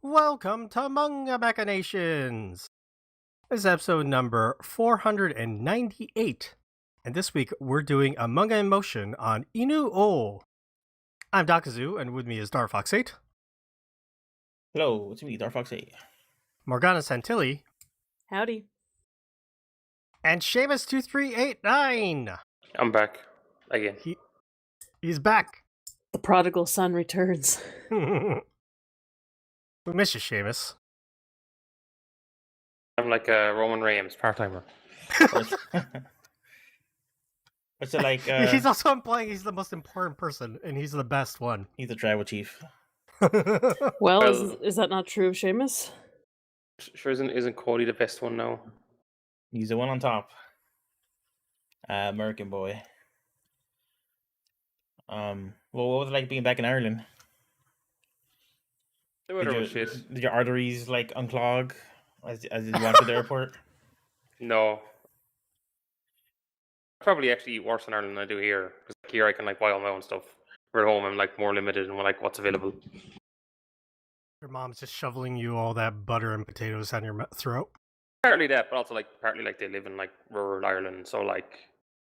Welcome to Manga Machinations! This is episode number 498, and this week we're doing a manga in motion on Inu-oh. I'm Dakazu, and with me is Darfox8. Hello, it's me, Darfox8. Morgana Santilli. Howdy. And Seamus2389! I'm back again. He's back! The prodigal son returns. We miss you, Seamus. I'm like Roman Reigns, part-timer. What's it like? He's also implying he's the most important person, and he's the best one. He's the tribal chief. Well, is that not true of Seamus? Sure, isn't Cody the best one now? He's the one on top. American boy. Well, what was it like being back in Ireland? The weather was shit. Did your arteries like unclog as you walked to the airport? No. I probably actually eat worse in Ireland than I do here. Because here I can like buy all my own stuff. We're at home, I'm like more limited in like what's available. Your mom's just shoveling you all that butter and potatoes down your throat. Partly that, but also like partly like they live in like rural Ireland, so like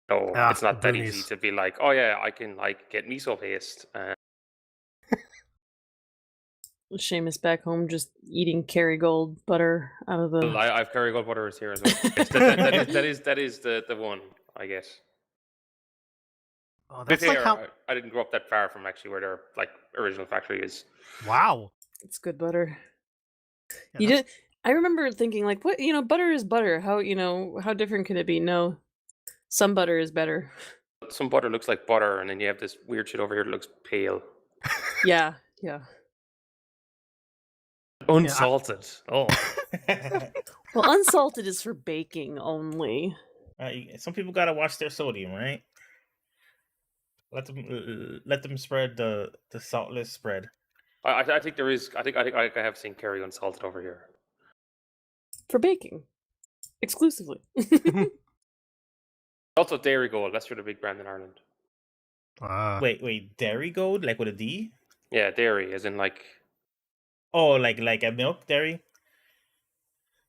it's not that easy to be like, oh yeah, I can like get miso paste. Seamus back home just eating Kerrygold butter out of the... I've Kerrygold butter here as well. that is the one, I guess. Oh, that's like how... I didn't grow up that far from actually where their like original factory is. Wow. It's good butter. Yeah, I remember thinking like, what, butter is butter. How different can it be? No. Some butter is better. Some butter looks like butter, and then you have this weird shit over here that looks pale. Yeah. Unsalted. Oh. Well, unsalted is for baking only. Some people gotta watch their sodium, right? Let them spread the saltless spread. I think there is. I think I have seen curry unsalted over here. For baking, exclusively. Also, Dairy Gold. That's for the big brand in Ireland. Wait, Dairy Gold, like with a D? Yeah, dairy, as in like. Oh, like a milk dairy?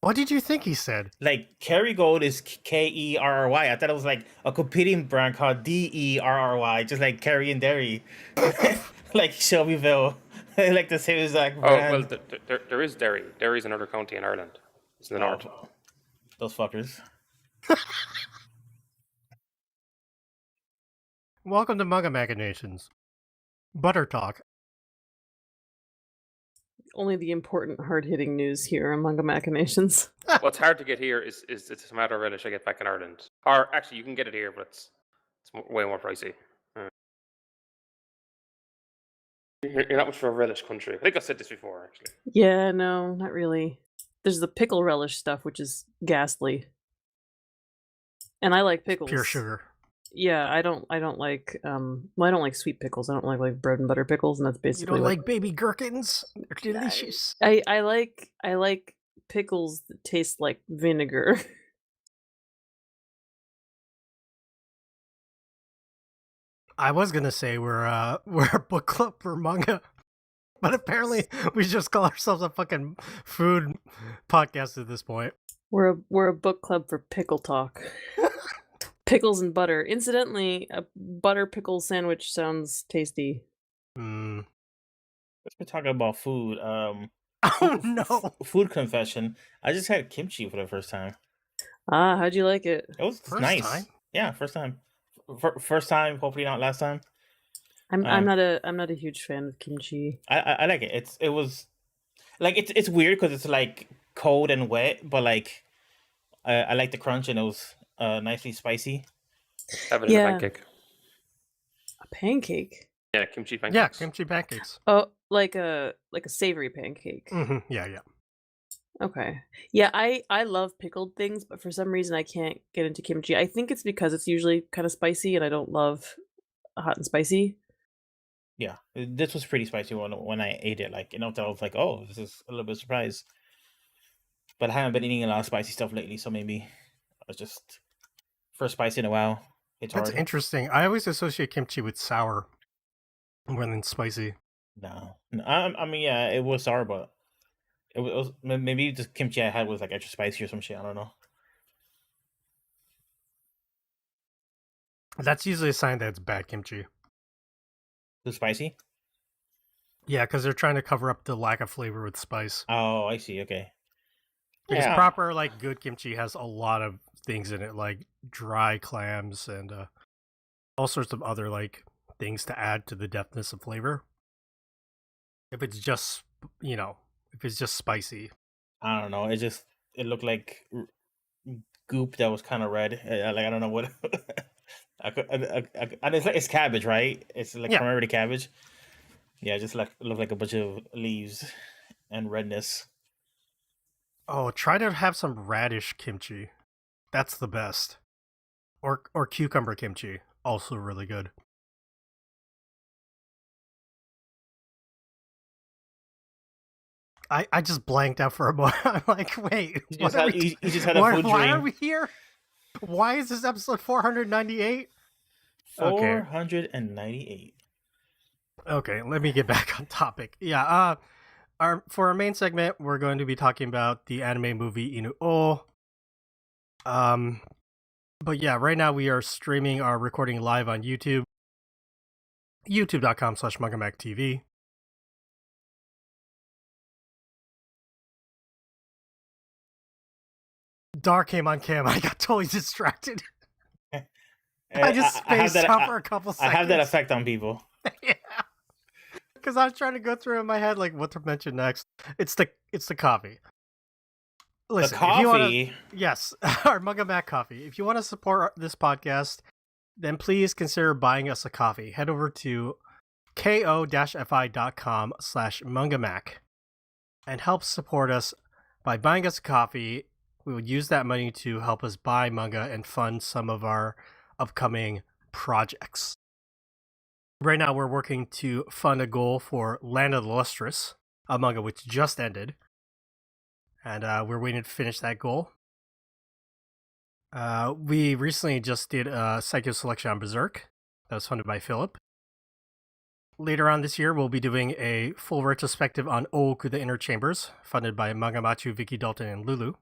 What did you think he said? Like Kerrygold is Kerry. I thought it was like a competing brand called Derry, just like Kerry and Dairy, like Shelbyville, like the same exact brand. Oh well, there is Derry. Derry is another county in Ireland. It's in the north. Those fuckers. Welcome to Manga Machinations. Butter Talk. Only the important, hard-hitting news here on Manga Machinations. What's hard to get here is it's a tomato relish I get back in Ireland. Or actually, you can get it here, but it's way more pricey. You're not much for a relish country. I think I've said this before, actually. Yeah, no, not really. There's the pickle relish stuff, which is ghastly. And I like pickles. Pure sugar. Yeah, I don't like I don't like sweet pickles. I don't like bread and butter pickles, and that's basically You don't like baby gherkins? They're delicious. I like pickles that taste like vinegar. I was gonna say we're a book club for manga, but apparently we just call ourselves a fucking food podcast at this point. We're a book club for pickle talk. Pickles and butter. Incidentally, a butter pickle sandwich sounds tasty. Let's be talking about food. Oh no! Food confession. I just had kimchi for the first time. Ah, how'd you like it? It was First nice. time? Yeah, first time. First time. Hopefully not last time. I'm not a huge fan of kimchi. I like it. It was like it's weird because it's like cold and wet, but like I like the crunch and it was nicely spicy. Have it in a pancake. A pancake? Yeah, kimchi pancakes. Yeah, kimchi pancakes. Oh, like a savory pancake. Mm-hmm. Yeah. Okay. Yeah, I love pickled things, but for some reason I can't get into kimchi. I think it's because it's usually kind of spicy, and I don't love hot and spicy. Yeah, this was pretty spicy when I ate it. Like, that I was like, oh, this is a little bit surprised. But I haven't been eating a lot of spicy stuff lately, so maybe I was just first spicy in a while. That's interesting. I always associate kimchi with sour more than spicy. No. I mean, yeah, it was sour, but maybe the kimchi I had was like extra spicy or some shit. I don't know. That's usually a sign that it's bad kimchi. Too spicy? Yeah, because they're trying to cover up the lack of flavor with spice. Oh, I see. Okay. Because Yeah. proper, like, good kimchi has a lot of things in it, like dry clams and all sorts of other, like, things to add to the depthness of flavor. If it's just, if it's just spicy. I don't know. It looked like goop that was kind of red. Like I don't know what. It's cabbage, right? It's like primarily cabbage. Yeah, just like looked like a bunch of leaves and redness. Oh, try to have some radish kimchi. That's the best. Or cucumber kimchi, also really good. I just blanked out for a moment. I'm like, wait, you just had a food dream. Why are we here? Why is this episode 498? 498. Okay, let me get back on topic. Yeah, for our main segment, we're going to be talking about the anime movie Inu-oh. But yeah, right now we are streaming our recording live on YouTube. youtube.com/MangaMacTV. Dar came on cam. I got totally distracted. I just spaced out for a couple seconds. I have that effect on people. Yeah. Because I was trying to go through in my head like what to mention next. It's the coffee. Listen, the coffee? Yes, our Manga Mac coffee. If you want to support this podcast, then please consider buying us a coffee. Head over to ko-fi.com/mangamac and help support us by buying us a coffee. We would use that money to help us buy manga and fund some of our upcoming projects. Right now, we're working to fund a goal for Land of the Lustrous, a manga which just ended. And we're waiting to finish that goal. We recently just did a Psycho Selection on Berserk. That was funded by Philip. Later on this year, we'll be doing a full retrospective on Ooku the Inner Chambers, funded by Mangamachu, Vicky Dalton, and Lulu.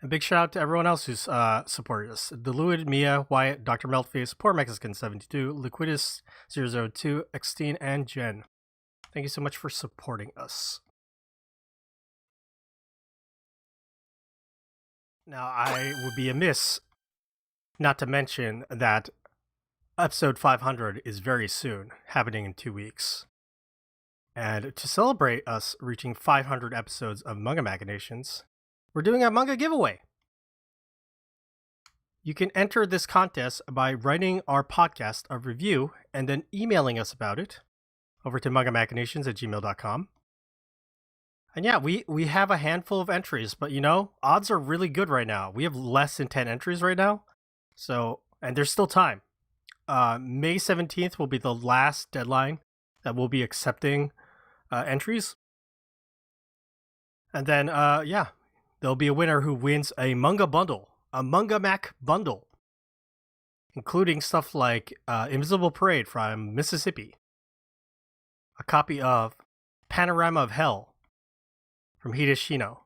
A big shout out to everyone else who's supported us. Deluid, Mia, Wyatt, Dr. Meltface, Poor Mexican 72, Liquidus 002, Xteen, and Jen. Thank you so much for supporting us. Now, I would be amiss not to mention that episode 500 is very soon, happening in 2 weeks. And to celebrate us reaching 500 episodes of Manga Machinations, we're doing a manga giveaway. You can enter this contest by writing our podcast a review and then emailing us about it over to mangamachinations@gmail.com. And yeah, we have a handful of entries, but odds are really good right now. We have less than 10 entries right now. So, and there's still time. May 17th will be the last deadline that we'll be accepting entries. And then, there'll be a winner who wins a manga bundle, a Manga Mac bundle, including stuff like Invisible Parade from Mississippi, a copy of Panorama of Hell from Hideshino.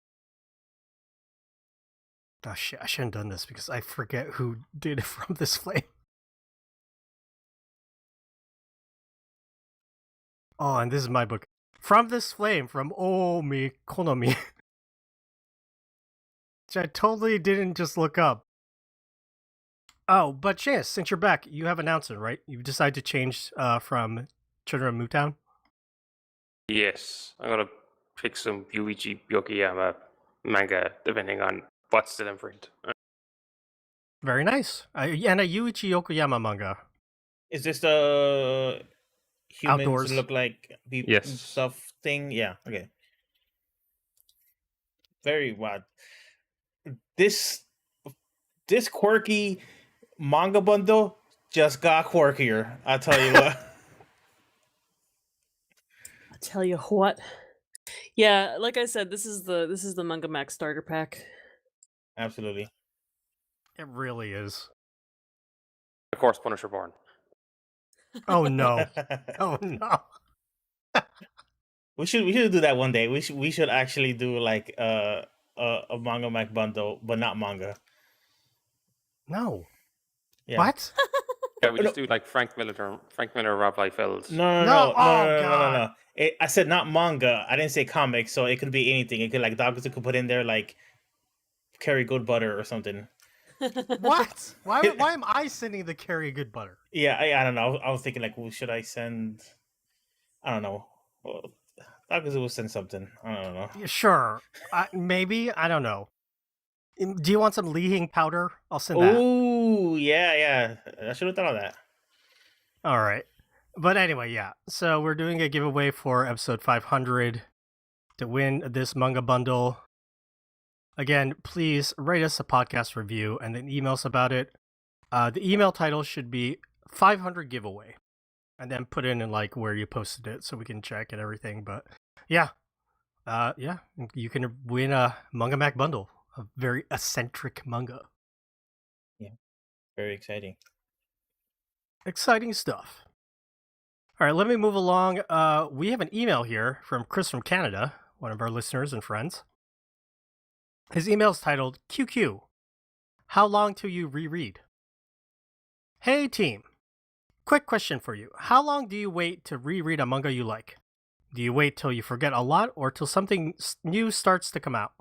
Oh shit, I shouldn't have done this because I forget who did From This Flame. Oh, and this is my book. From This Flame from Omi Konomi. Which I totally didn't just look up. Oh, but Chance, since you're back, you have an announcement, right? You've decided to change from Children of Mootown? Yes, I'm going to pick some Yuichi Yokoyama manga, depending on what's still in print. Very nice. And a Yuichi Yokoyama manga. Is this the humans Outdoors. Look like people stuff thing? Yeah, okay. Very wild. This quirky manga bundle just got quirkier. I'll tell you what. I'll tell you what. Yeah, like I said, this is the Manga Mac starter pack. Absolutely. It really is. Of course, Punisher Born. Oh no. Oh no. We should do that one day. We should actually do like a Manga Mac bundle, but not manga. No. Yeah. What? Yeah, we just do like Frank Miller, Rob Liefeld. No. Oh, God. I said not manga. I didn't say comics, so it could be anything. It could like Dogs could put in there like Carry Good Butter or something. What? Why am I sending the Carry Good Butter? Yeah, I don't know. I was thinking like, well, should I send? I don't know. Well, Dogs will send something. I don't know. Yeah, sure. Maybe. I don't know. Do you want some Li Hing powder? I'll send that. Ooh, yeah. I should have thought of that. All right. But anyway, yeah. So we're doing a giveaway for episode 500 to win this manga bundle. Again, please rate us a podcast review and then email us about it. The email title should be 500 giveaway, and then put in like where you posted it so we can check and everything. But yeah, you can win a Manga Mac bundle, a very eccentric manga. Yeah, very exciting. Exciting stuff. All right, let me move along. We have an email here from Chris from Canada, one of our listeners and friends. His email is titled QQ. How long till you reread? Hey team, quick question for you. How long do you wait to reread a manga you like? Do you wait till you forget a lot or till something new starts to come out?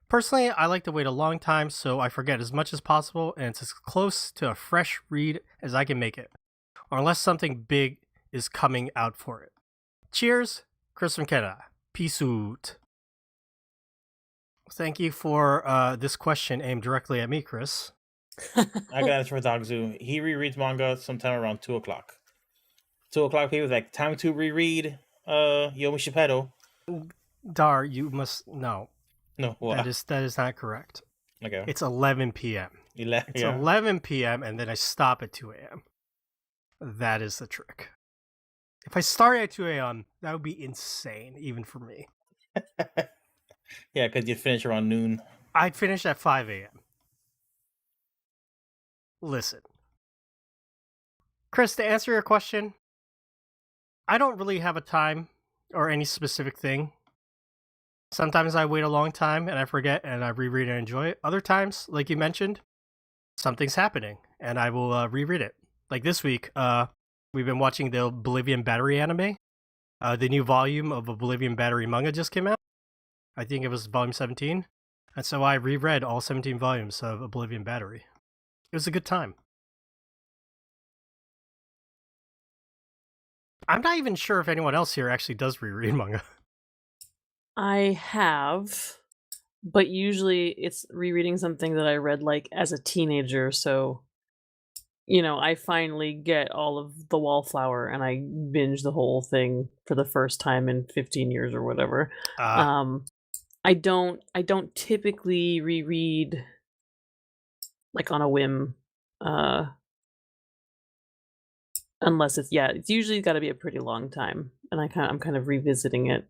Personally, I like to wait a long time so I forget as much as possible and it's as close to a fresh read as I can make it, or unless something big is coming out for it. Cheers, Chris from Canada. Peace out. Thank you for this question aimed directly at me, Chris. I got it for Dogzu. He rereads manga sometime around 2:00. 2:00 he was like, time to reread Yomi Shippedo. Dar, you must no. No, what? That is not correct. Okay. It's 11 p.m. It's 11 p.m. and then I stop at 2 a.m. That is the trick. If I start at 2 a.m., that would be insane, even for me. Yeah, because you finish around noon. I'd finish at 5 a.m. Listen. Chris, to answer your question, I don't really have a time or any specific thing. Sometimes I wait a long time and I forget and I reread and enjoy it. Other times, like you mentioned, something's happening and I will reread it. Like this week, we've been watching the Oblivion Battery anime. The new volume of Oblivion Battery manga just came out. I think it was volume 17. And so I reread all 17 volumes of Oblivion Battery. It was a good time. I'm not even sure if anyone else here actually does reread manga. I have, but usually it's rereading something that I read like as a teenager, so I finally get all of the Wallflower and I binge the whole thing for the first time in 15 years or whatever. I don't typically reread like on a whim, unless it's usually got to be a pretty long time, and I'm kind of revisiting it.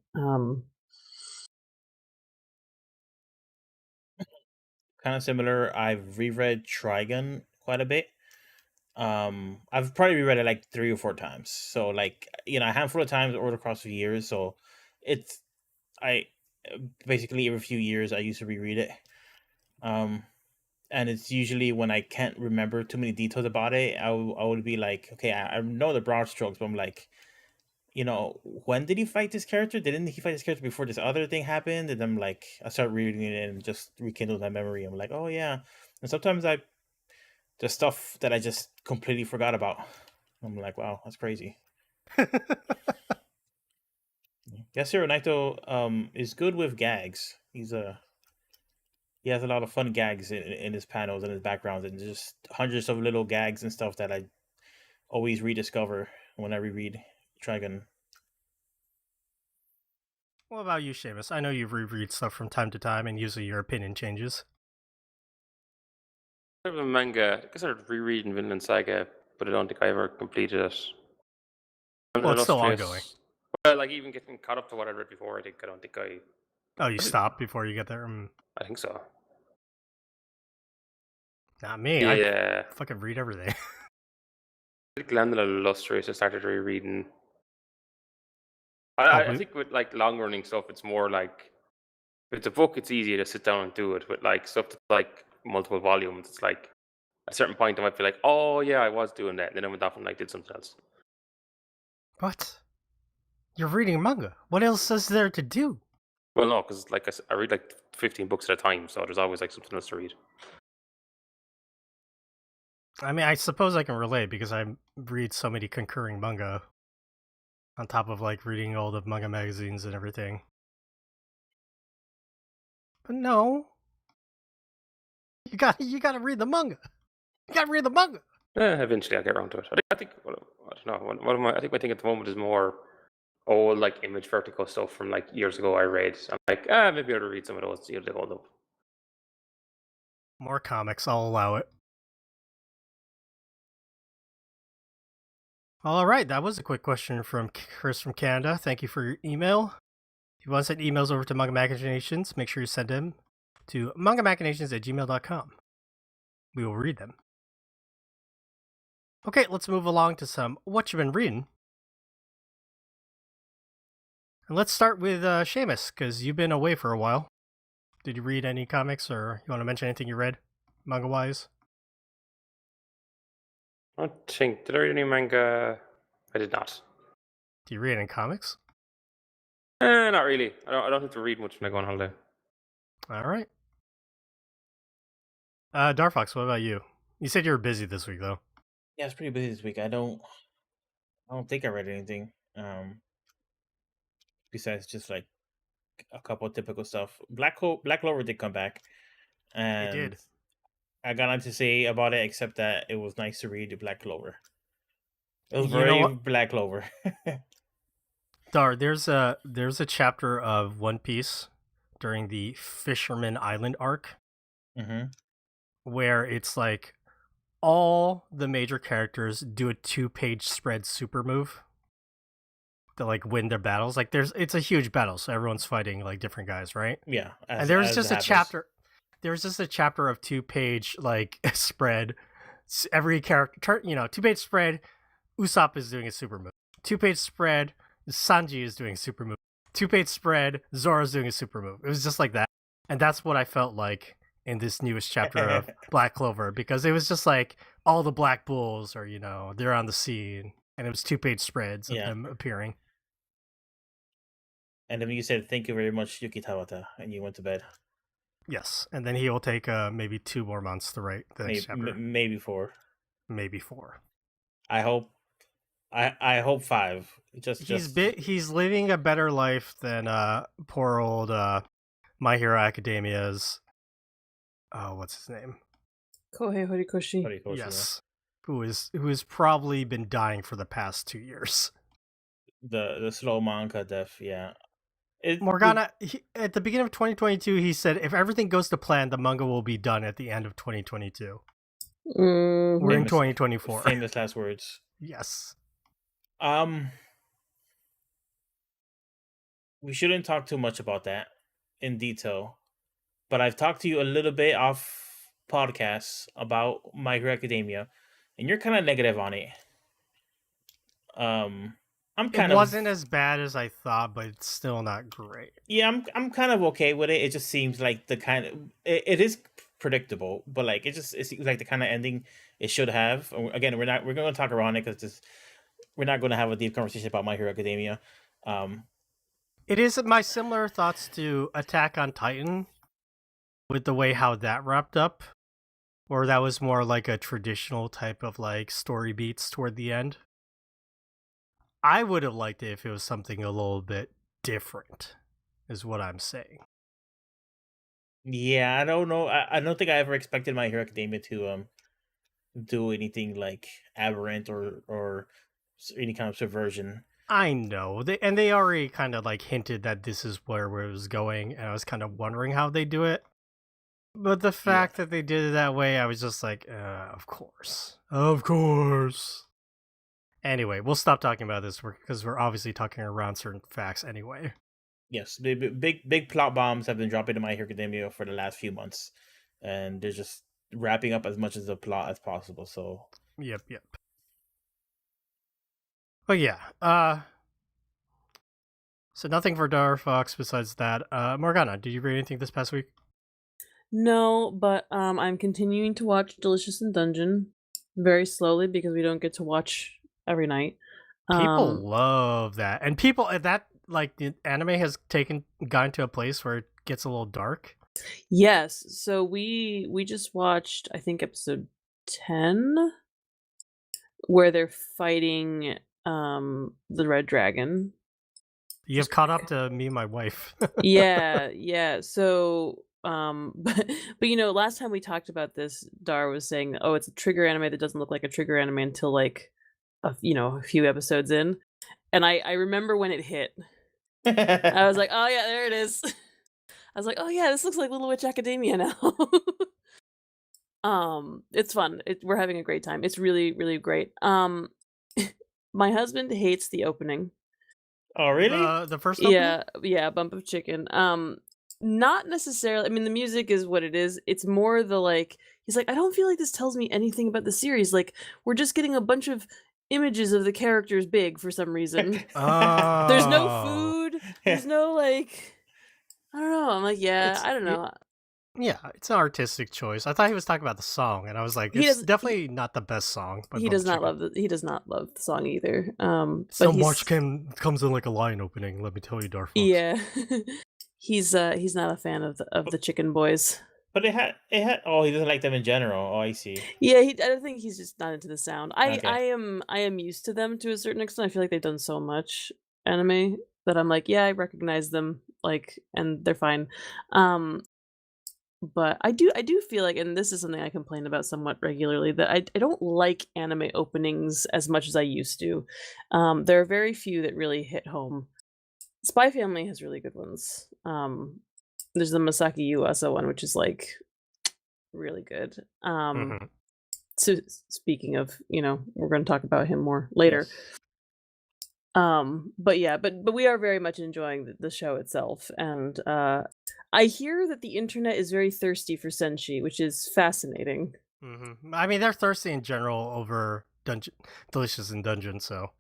Kind of similar. I've reread Trigun quite a bit. I've probably reread it like 3 or 4 times. So like, a handful of times over the course of years. So it's basically every few years I used to reread it. And it's usually when I can't remember too many details about it, I would be like, okay, I know the broad strokes, but I'm like, when did he fight this character? Didn't he fight this character before this other thing happened? And I'm like, I start reading it and just rekindle that memory. I'm like, oh yeah. And sometimes the stuff that I just completely forgot about. I'm like, wow, that's crazy. Yasuhiro Naito is good with gags. He has a lot of fun gags in his panels and his backgrounds, and just hundreds of little gags and stuff that I always rediscover when I reread Trigun. What about you, Seamus? I know you reread stuff from time to time, and usually your opinion changes. I have a manga. I started rereading Vinland Saga, but I don't think I ever completed it. Well, it's still ongoing. Well, like even getting caught up to what I read before, I don't think I. Oh, you stop before you get there? I think so. Not me. Yeah. I fucking read everything. Glenn Illustrious, I started rereading. I think with like long running stuff, it's more like with the book, it's easier to sit down and do it. With like stuff that's like multiple volumes, it's like at a certain point I might be like, oh yeah, I was doing that, and then I went off and like did something else. What? You're reading manga. What else is there to do? Well, no, because like I read like 15 books at a time, so there's always like something else to read. I mean, I suppose I can relate because I read so many concurring manga on top of like reading all the manga magazines and everything. But no, you gotta read the manga. You gotta read the manga. Eventually, I'll get around to it. I think I don't know. What am I? I think my thing at the moment is more old like Image Vertigo stuff from like years ago. I read. I'm like, maybe I ought to read some of those. See how they hold up. More comics, I'll allow it. All right, that was a quick question from Chris from Canada. Thank you for your email. If you want to send emails over to Manga Machinations, make sure you send them to mangamachinations@gmail.com. We will read them. Okay, let's move along to some what you've been reading. And let's start with Seamus, because you've been away for a while. Did you read any comics, or you want to mention anything you read, manga-wise? I don't think. Did I read any manga? I did not. Do you read any comics? Not really. I don't have to read much when I go on holiday. All right. Darfox, what about you? You said you were busy this week, though. Yeah, it's pretty busy this week. I don't think I read anything. Besides just like a couple of typical stuff. Black Clover did come back, and It did. I got nothing to say about it except that it was nice to read the Black Clover. It was You know very what? Black Clover. Dar, there's a chapter of One Piece during the Fisherman Island arc Mm-hmm. where it's like all the major characters do a 2-page spread super move to like win their battles. Like it's a huge battle, so everyone's fighting like different guys, right? Yeah, And there's just a chapter. There's just a chapter of 2-page like spread. Every character, 2-page spread. Usopp is doing a super move. 2-page spread. Sanji is doing a super move. 2-page spread. Zoro's doing a super move. It was just like that, and that's what I felt like in this newest chapter of Black Clover, because it was just like all the Black Bulls are, they're on the scene, and it was 2-page spreads of them appearing. And then you said, "Thank you very much, Yuki Tawata," and you went to bed. Yes, and then he will take maybe 2 more months to write the next chapter. Maybe 4. Maybe 4. I hope. I hope 5. He's living a better life than poor old My Hero Academia's. Oh, what's his name? Kohei Horikoshi. Yes, who has probably been dying for the past 2 years. The slow manga death, yeah. Morgana, at the beginning of 2022, he said if everything goes to plan, the manga will be done at the end of 2022. Mm-hmm. We're in 2024. Famous last words. Yes. We shouldn't talk too much about that in detail, but I've talked to you a little bit off podcasts about My Hero Academia, and you're kind of negative on it. It wasn't as bad as I thought, but it's still not great. Yeah, I'm kind of okay with it. It just seems like the kind of it is predictable, but like it seems like the kind of ending it should have. Again, we're going to talk around it because we're not going to have a deep conversation about My Hero Academia. It is my similar thoughts to Attack on Titan, with the way how that wrapped up, or that was more like a traditional type of like story beats toward the end. I would have liked it if it was something a little bit different, is what I'm saying. Yeah, I don't know. I don't think I ever expected My Hero Academia to do anything like aberrant or any kind of subversion. I know. They already kind of like hinted that this is where it was going, and I was kind of wondering how they do it. But the fact that they did it that way, I was just like, of course. Of course. Anyway, we'll stop talking about this because we're obviously talking around certain facts anyway. Yes, the big plot bombs have been dropping in My Hero Academia for the last few months, and they're just wrapping up as much of the plot as possible. So Yep. But yeah, So nothing for Dar Fox besides that. Morgana, did you read anything this past week? No, but I'm continuing to watch Delicious in Dungeon very slowly because we don't get to watch every night. People love that, and people that like the anime has gotten to a place where it gets a little dark. Yes, so we just watched, I think, episode 10, where they're fighting the Red Dragon. You've caught up to me and my wife. Yeah. So but you know, last time we talked about this, Dar was saying, oh, it's a trigger anime that doesn't look like a trigger anime until like a few episodes in. And I remember when it hit. I was like, oh yeah, there it is. I was like, oh yeah, this looks like Little Witch Academia now. It's fun. We're having a great time. It's really, really great. My husband hates the opening. Oh, really? The first opening? Yeah, Bump of Chicken. Not necessarily. I mean, the music is what it is. It's more the like. He's like, I don't feel like this tells me anything about the series. Like, we're just getting a bunch of images of the characters big for some reason. There's no food. There's no like. I don't know. I'm like, yeah, I don't know. Yeah, it's an artistic choice. I thought he was talking about the song, and I was like, it's definitely not the best song. But he does not love the song either. So much comes in like a lion opening. Let me tell you, Dark Fox. Yeah, he's not a fan of the Chicken Boys. But it had. Oh, he doesn't like them in general. Oh, I see. Yeah, I don't think he's just not into the sound. I am used to them to a certain extent. I feel like they've done so much anime that I'm like, yeah, I recognize them, like, and they're fine. But I do feel like, and this is something I complain about somewhat regularly, that I don't like anime openings as much as I used to. There are very few that really hit home. Spy Family has really good ones. There's the Masaki Yuasa one, which is like really good. So speaking of, we're going to talk about him more later. Yes. But yeah, but we are very much enjoying the show itself, and I hear that the internet is very thirsty for senshi, which is fascinating. I mean, they're thirsty in general over Delicious in Dungeon, so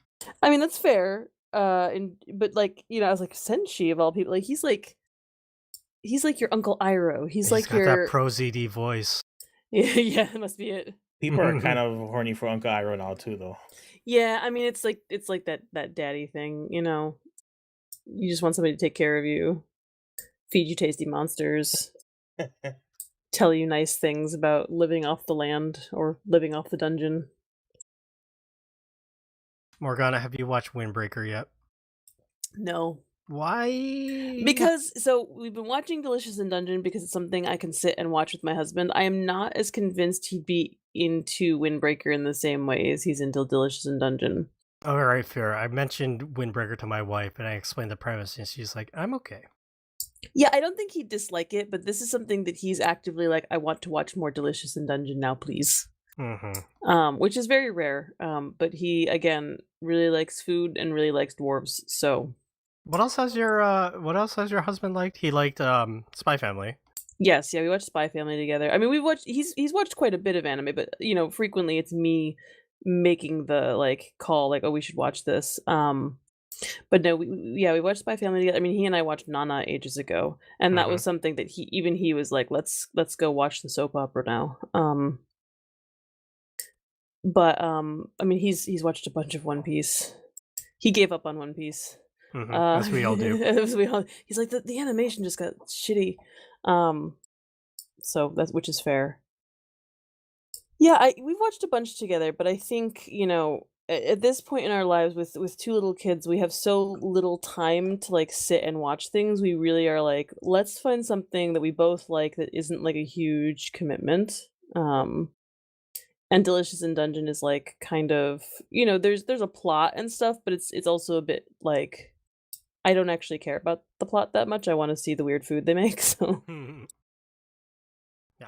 I mean that's fair. But like, I was like, senshi of all people, like he's like your Uncle Iroh. He's like got that pro ZD voice. Yeah, that must be it. People are kind of horny for Uncle Iroh now too, though. Yeah, I mean, it's like that daddy thing, You just want somebody to take care of you, feed you tasty monsters, tell you nice things about living off the land or living off the dungeon. Morgana, have you watched Windbreaker yet? No. Why? Because we've been watching Delicious in Dungeon because it's something I can sit and watch with my husband. I am not as convinced he'd be into Windbreaker in the same way as he's into Delicious in Dungeon. All right, fair. I mentioned Windbreaker to my wife, and I explained the premise, and she's like, "I'm okay." Yeah, I don't think he'd dislike it, but this is something that he's actively like, I want to watch more Delicious in Dungeon now, please. Which is very rare. But he again really likes food and really likes dwarves. So, what else has your husband liked? He liked Spy Family. Yes, yeah, we watched Spy Family together. I mean, he's watched quite a bit of anime, but frequently it's me making the call, like, oh, we should watch this. But no, we watched Spy Family together. I mean, he and I watched Nana ages ago, and that was something that he was like, let's go watch the soap opera now. But I mean, he's watched a bunch of One Piece. He gave up on One Piece. As we all do. He's like, the animation just got shitty. So which is fair. Yeah, we've watched a bunch together, but I think, at this point in our lives with two little kids, we have so little time to sit and watch things. We really are like, let's find something that we both like that isn't like a huge commitment. And Delicious in Dungeon is like kind of, there's a plot and stuff, but it's also a bit like, I don't actually care about the plot that much. I want to see the weird food they make. So yeah,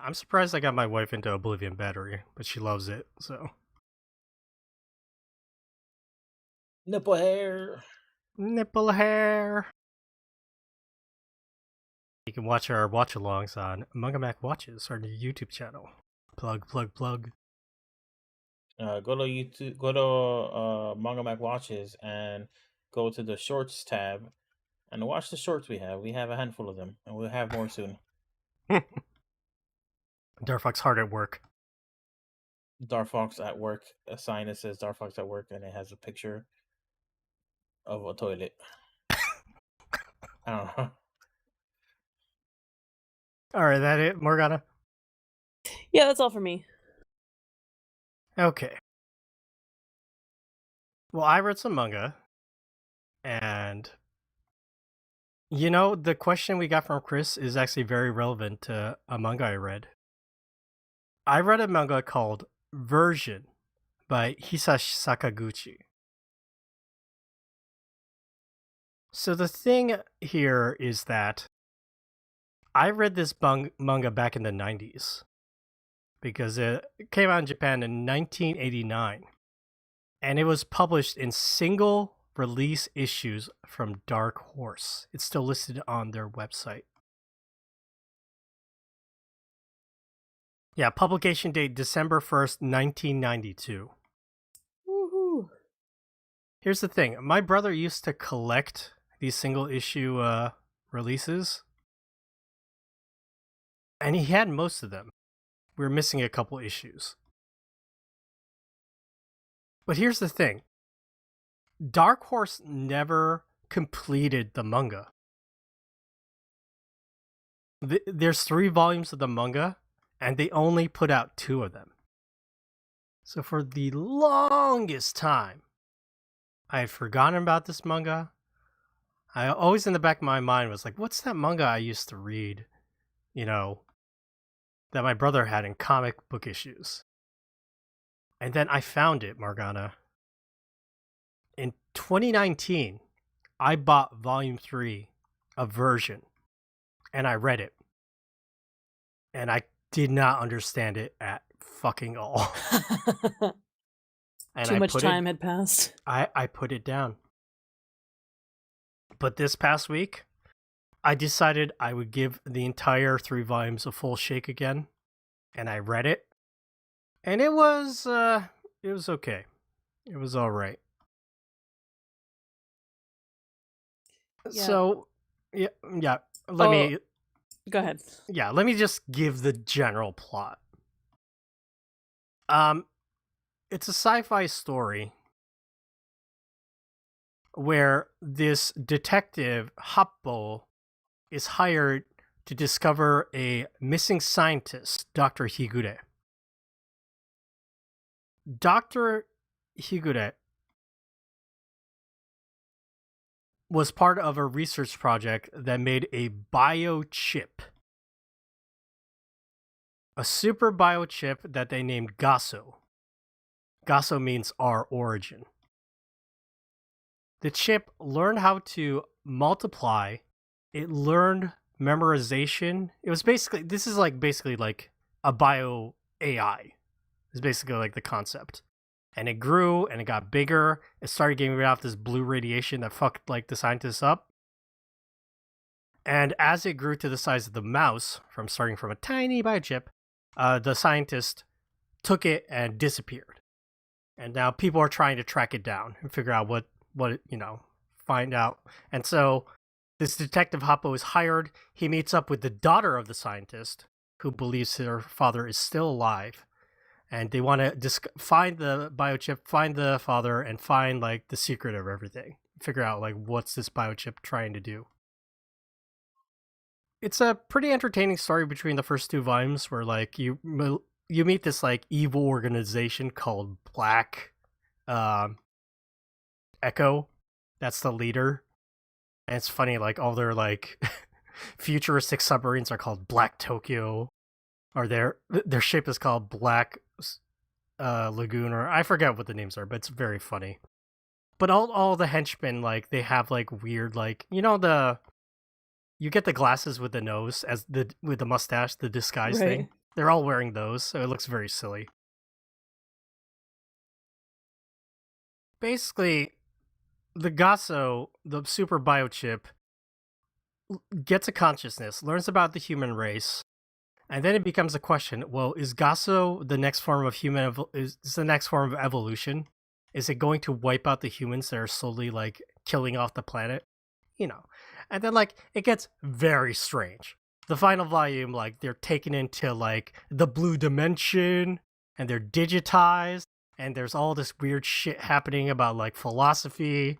I'm surprised I got my wife into Oblivion Battery, but she loves it. So nipple hair. You can watch our watch-alongs on Manga Mac Watches, our new YouTube channel. Plug. Go to YouTube. Go to Manga Mac Watches and go to the Shorts tab, And watch the shorts we have. We have a handful of them, and we'll have more soon. Darfox hard at work. Darfox at work. A sign that says Darfox at work, and it has a picture of a toilet. I don't know. All right, that it, Morgana? Yeah, that's all for me. Okay. Well, I read some manga, and the question we got from Chris is actually very relevant to a manga I read. I read a manga called Version by Hisashi Sakaguchi. So the thing here is that I read this manga back in the 90s because it came out in Japan in 1989, and it was published in single release issues from Dark Horse. It's still listed on their website. Yeah, publication date December 1st, 1992. Woohoo! Here's the thing. My brother used to collect these single issue releases, and he had most of them. We were missing a couple issues. But here's the thing. Dark Horse never completed the manga. There's 3 volumes of the manga, and they only put out 2 of them. So for the longest time, I had forgotten about this manga. I always in the back of my mind was like, what's that manga I used to read, that my brother had in comic book issues? And then I found it, Morgana. In 2019, I bought volume 3 of Version, and I read it. And I did not understand it at fucking all. And Too much time had passed. I put it down. But this past week, I decided I would give the entire 3 volumes a full shake again, and I read it, and it was okay. It was all right. Yeah. So, yeah. Let me Go ahead. Yeah, let me just give the general plot. It's a sci-fi story where this detective, Happo, is hired to discover a missing scientist, Dr. Higure. Dr. Higure was part of a research project that made a biochip. A super biochip that they named Gaso. Gaso means our origin. The chip learned how to multiply. It learned memorization. It was basically like a bio AI. It's basically like the concept. And it grew and it got bigger. It started giving off this blue radiation that fucked like the scientists up. And as it grew to the size of the mouse, starting from a tiny biochip, the scientist took it and disappeared. And now people are trying to track it down and figure out find out. And so this detective Happo is hired. He meets up with the daughter of the scientist, who believes her father is still alive. And they want to find the biochip, find the father, and find like the secret of everything. Figure out like what's this biochip trying to do. It's a pretty entertaining story between the first 2 volumes, where like you meet this like evil organization called Black Echo. That's the leader. And it's funny, like all their like futuristic submarines are called Black Tokyo, or their ship is called Black Lagoon, or I forget what the names are, but it's very funny. But all the henchmen, like they have like weird, like you get the glasses with the nose with the mustache, the disguise thing. They're all wearing those, so it looks very silly. Basically, the Gaso, the super biochip, gets a consciousness, learns about the human race, and then it becomes a question. Well, is Gaso the next form of is the next form of evolution? Is it going to wipe out the humans that are slowly like killing off the planet? And then like it gets very strange. The final volume, like they're taken into like the blue dimension and they're digitized and there's all this weird shit happening about like philosophy.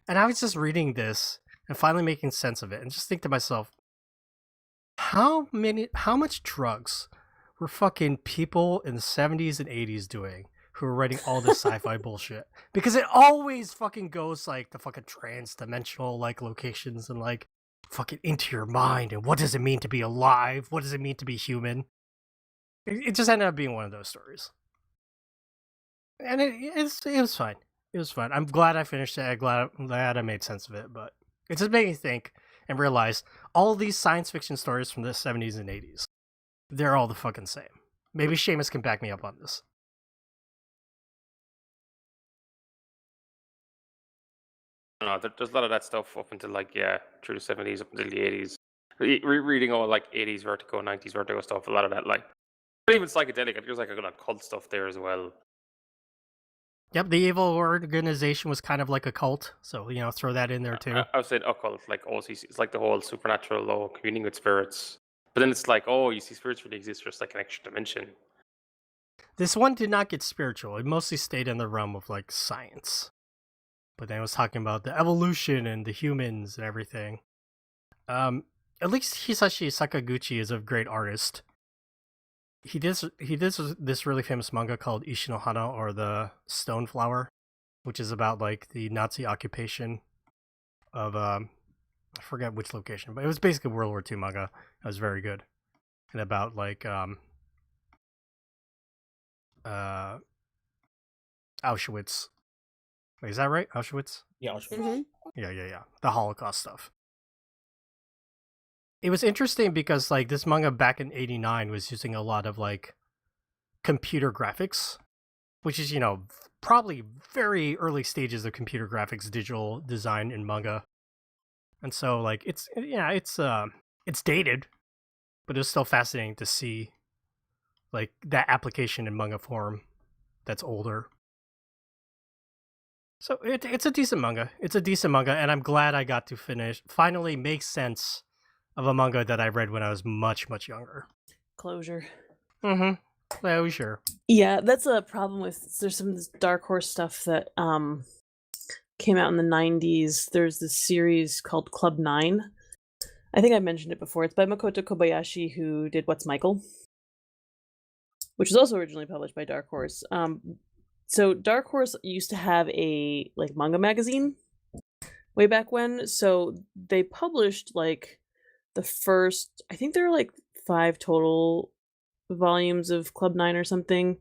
And I was just reading this and finally making sense of it and just think to myself, how much drugs were fucking people in the 70s and 80s doing who were writing all this sci-fi bullshit? Because it always fucking goes like the fucking trans-dimensional like locations and like fucking into your mind and what does it mean to be alive? What does it mean to be human? It just ended up being one of those stories. And it was fine. It was fun. I'm glad I finished it. I'm glad I made sense of it, but it just made me think and realize all these science fiction stories from the 70s and 80s, they're all the fucking same. Maybe Seamus can back me up on this. No, there's a lot of that stuff up until like through the 70s up until the 80s. Reading all like 80s Vertigo, 90s Vertigo stuff. A lot of that like even psychedelic. There's like a lot of cult stuff there as well. Yep, the evil organization was kind of like a cult, so throw that in there too. I would say occult, like OCC. It's like the whole supernatural, communing with spirits. But then it's like, you see, spirits really exist, just like an extra dimension. This one did not get spiritual. It mostly stayed in the realm of like science. But then it was talking about the evolution and the humans and everything. At least Hisashi Sakaguchi is a great artist. He did this really famous manga called Ishi no Hana, or the Stone Flower, which is about like the Nazi occupation of I forget which location, but it was basically World War II manga. It was very good, and about like Auschwitz. Wait, is that right? Auschwitz? Yeah, Auschwitz. Mhm. Yeah. The Holocaust stuff. It was interesting because like this manga back in '89 was using a lot of like computer graphics, which is probably very early stages of computer graphics, digital design in manga. And so like it's dated, but it's still fascinating to see like that application in manga form that's older. So it's a decent manga. It's a decent manga, and I'm glad I got to finally make sense of a manga that I read when I was much, much younger. Closure. Mm-hmm. Yeah, we sure. Yeah, that's a problem with there's some of this Dark Horse stuff that came out in the 90s. There's this series called Club 9. I think I mentioned it before. It's by Makoto Kobayashi, who did What's Michael, which was also originally published by Dark Horse. So Dark Horse used to have a like manga magazine way back when. So they published like the first, I think there were like 5 total volumes of Club 9 or something.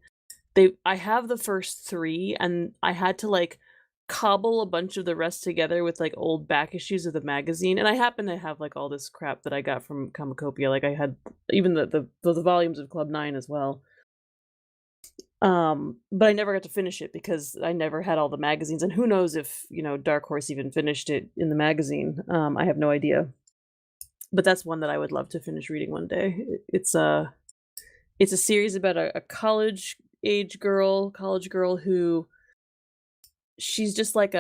I have the first 3, and I had to like cobble a bunch of the rest together with like old back issues of the magazine. And I happen to have like all this crap that I got from Kamacopia. Like I had even the volumes of Club 9 as well. But I never got to finish it because I never had all the magazines, and who knows if Dark Horse even finished it in the magazine. I have no idea, but that's one that I would love to finish reading one day. It's a series about a college girl who she's just like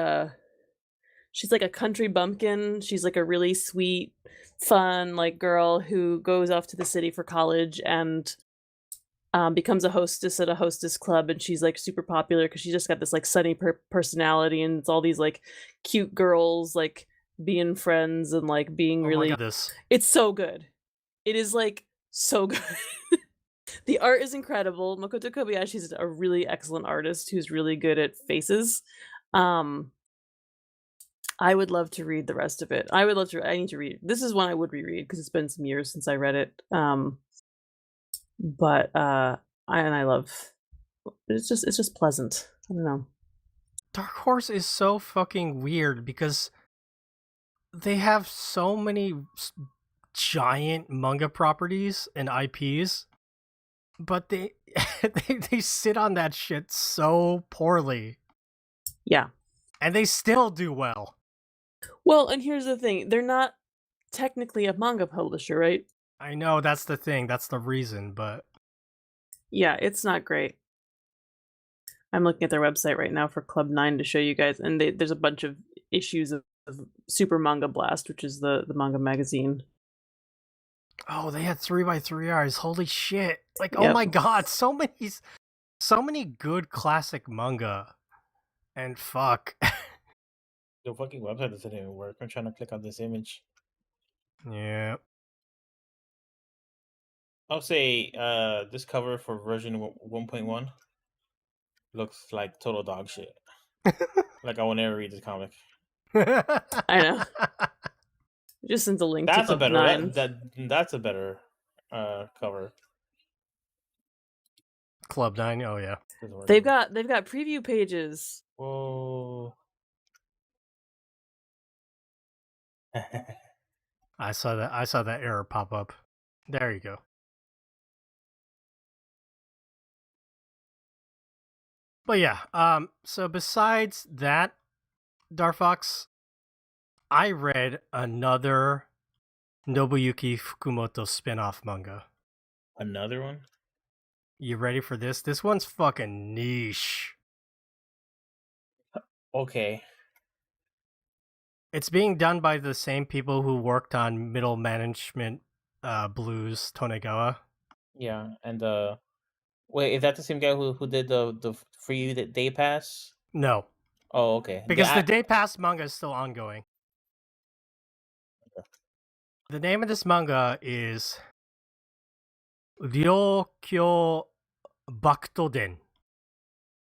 she's like a country bumpkin. She's like a really sweet, fun like girl who goes off to the city for college and becomes a hostess at a hostess club, and she's like super popular because she just got this like sunny personality, and it's all these like cute girls like being friends and like being really. My God, it's so good. It is like so good. The art is incredible. Makoto Kobayashi is a really excellent artist who's really good at faces. I would love to read the rest of it. I need to read. This is one I would reread because it's been some years since I read it. But I love it's just pleasant. I don't know. Dark Horse is so fucking weird because they have so many giant manga properties and IPs, but they they sit on that shit so poorly. Yeah. And they still do well. Well, and here's the thing. They're not technically a manga publisher, right? I know, that's the thing. That's the reason, but yeah, it's not great. I'm looking at their website right now for Club 9 to show you guys, and there's a bunch of issues of Super Manga Blast, which is the manga magazine. Oh, they had 3x3 hours. Holy shit! Like, oh Yep. my god, so many good classic manga, and fuck. The fucking website doesn't even work. I'm trying to click on this image. Yeah. I'll say this cover for version 1.1 looks like total dog shit. Like I will never read this comic. I know. Just sent a link That's to a better 9. that's a better cover. Club 9. Oh yeah. They've got preview pages. Whoa. I saw that error pop up. There you go. But yeah, so besides that, Darfox, I read another Nobuyuki Fukumoto spin-off manga. Another one? You ready for this? This one's fucking niche. Okay. It's being done by the same people who worked on Middle Management Blues Tonegawa. Yeah, and wait, is that the same guy who did the free day pass? No, Oh, okay. because the Day Pass manga is still ongoing. Okay. The name of this manga is Ryokyo Bakutoden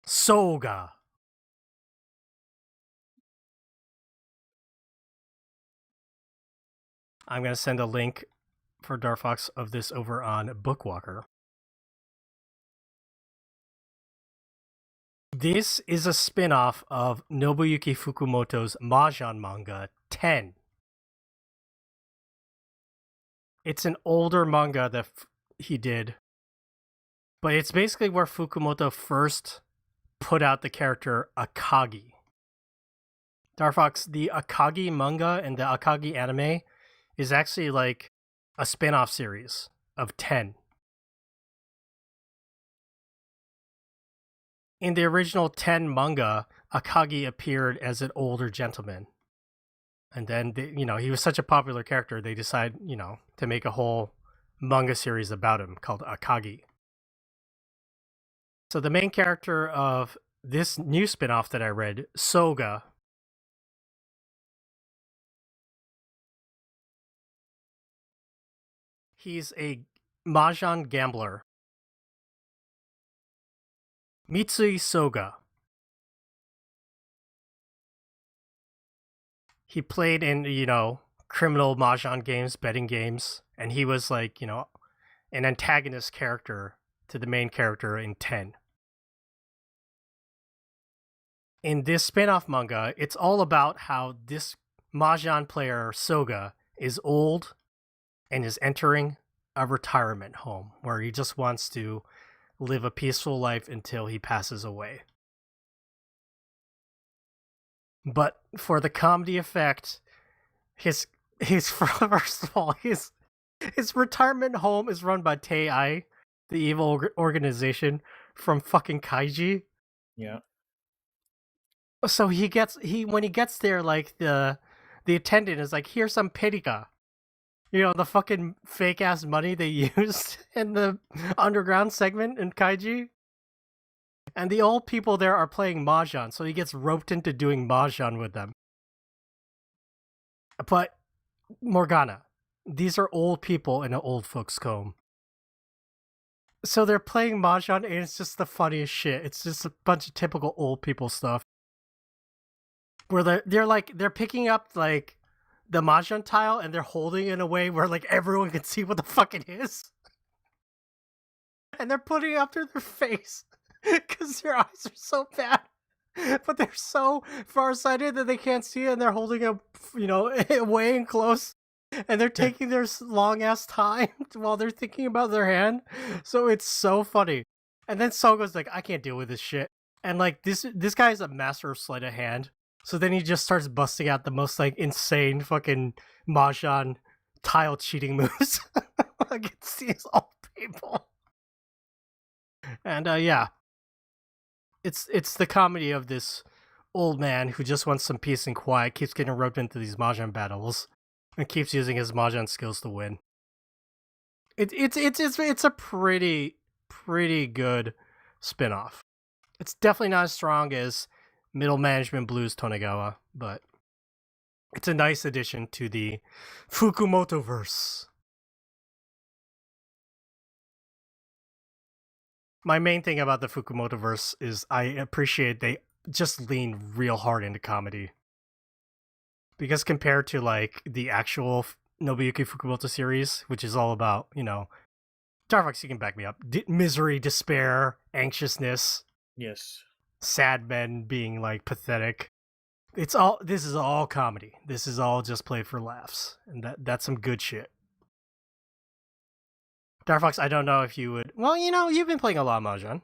Soga. I'm going to send a link for Darfox of this over on Bookwalker. This is a spin-off of Nobuyuki Fukumoto's Mahjong manga 10. It's an older manga that he did, but it's basically where Fukumoto first put out the character Akagi. Darfox, the Akagi manga and the Akagi anime is actually like a spin-off series of 10. In the original 10 manga, Akagi appeared as an older gentleman. And then, he was such a popular character, they decided, to make a whole manga series about him called Akagi. So the main character of this new spin-off that I read, Soga, he's a Mahjong gambler. Mitsui Soga. He played in, criminal Mahjong games, betting games, and he was like, an antagonist character to the main character in 10. In this spin-off manga, it's all about how this Mahjong player, Soga, is old and is entering a retirement home where he just wants to live a peaceful life until he passes away. But for the comedy effect, his first of all, his retirement home is run by Tei, the evil organization from fucking Kaiji. Yeah. So when he gets there, like the attendant is like, here's some pirika. The fucking fake ass money they used in the underground segment in Kaiji. And the old people there are playing Mahjong, so he gets roped into doing Mahjong with them. But, Morgana, these are old people in an old folks' home. So they're playing Mahjong, and it's just the funniest shit. It's just a bunch of typical old people stuff. Where they're picking up, like, the Mahjong tile, and they're holding it in a way where, like, everyone can see what the fuck it is. And they're putting it up to their face. Because their eyes are so bad. But they're so farsighted that they can't see it, and they're holding it, way and close. And they're taking their long-ass time while they're thinking about their hand. So it's so funny. And then Soga's like, I can't deal with this shit. And, like, this guy is a master of sleight of hand. So then he just starts busting out the most, like, insane fucking Mahjong tile cheating moves against these old people. And, yeah. It's the comedy of this old man who just wants some peace and quiet, keeps getting roped into these mahjong battles, and keeps using his mahjong skills to win. It's a pretty good spin-off. It's definitely not as strong as Middle Management Blues Tonegawa, but it's a nice addition to the Fukumoto-verse. My main thing about the Fukumoto-verse is I appreciate they just lean real hard into comedy. Because compared to like the actual Nobuyuki Fukumoto series, which is all about, Darfox, you can back me up, misery, despair, anxiousness, Yes. sad men being like pathetic. This is all comedy. This is all just played for laughs. And that's some good shit. Darfox, I don't know if you would. Well, you've been playing a lot of Mahjong.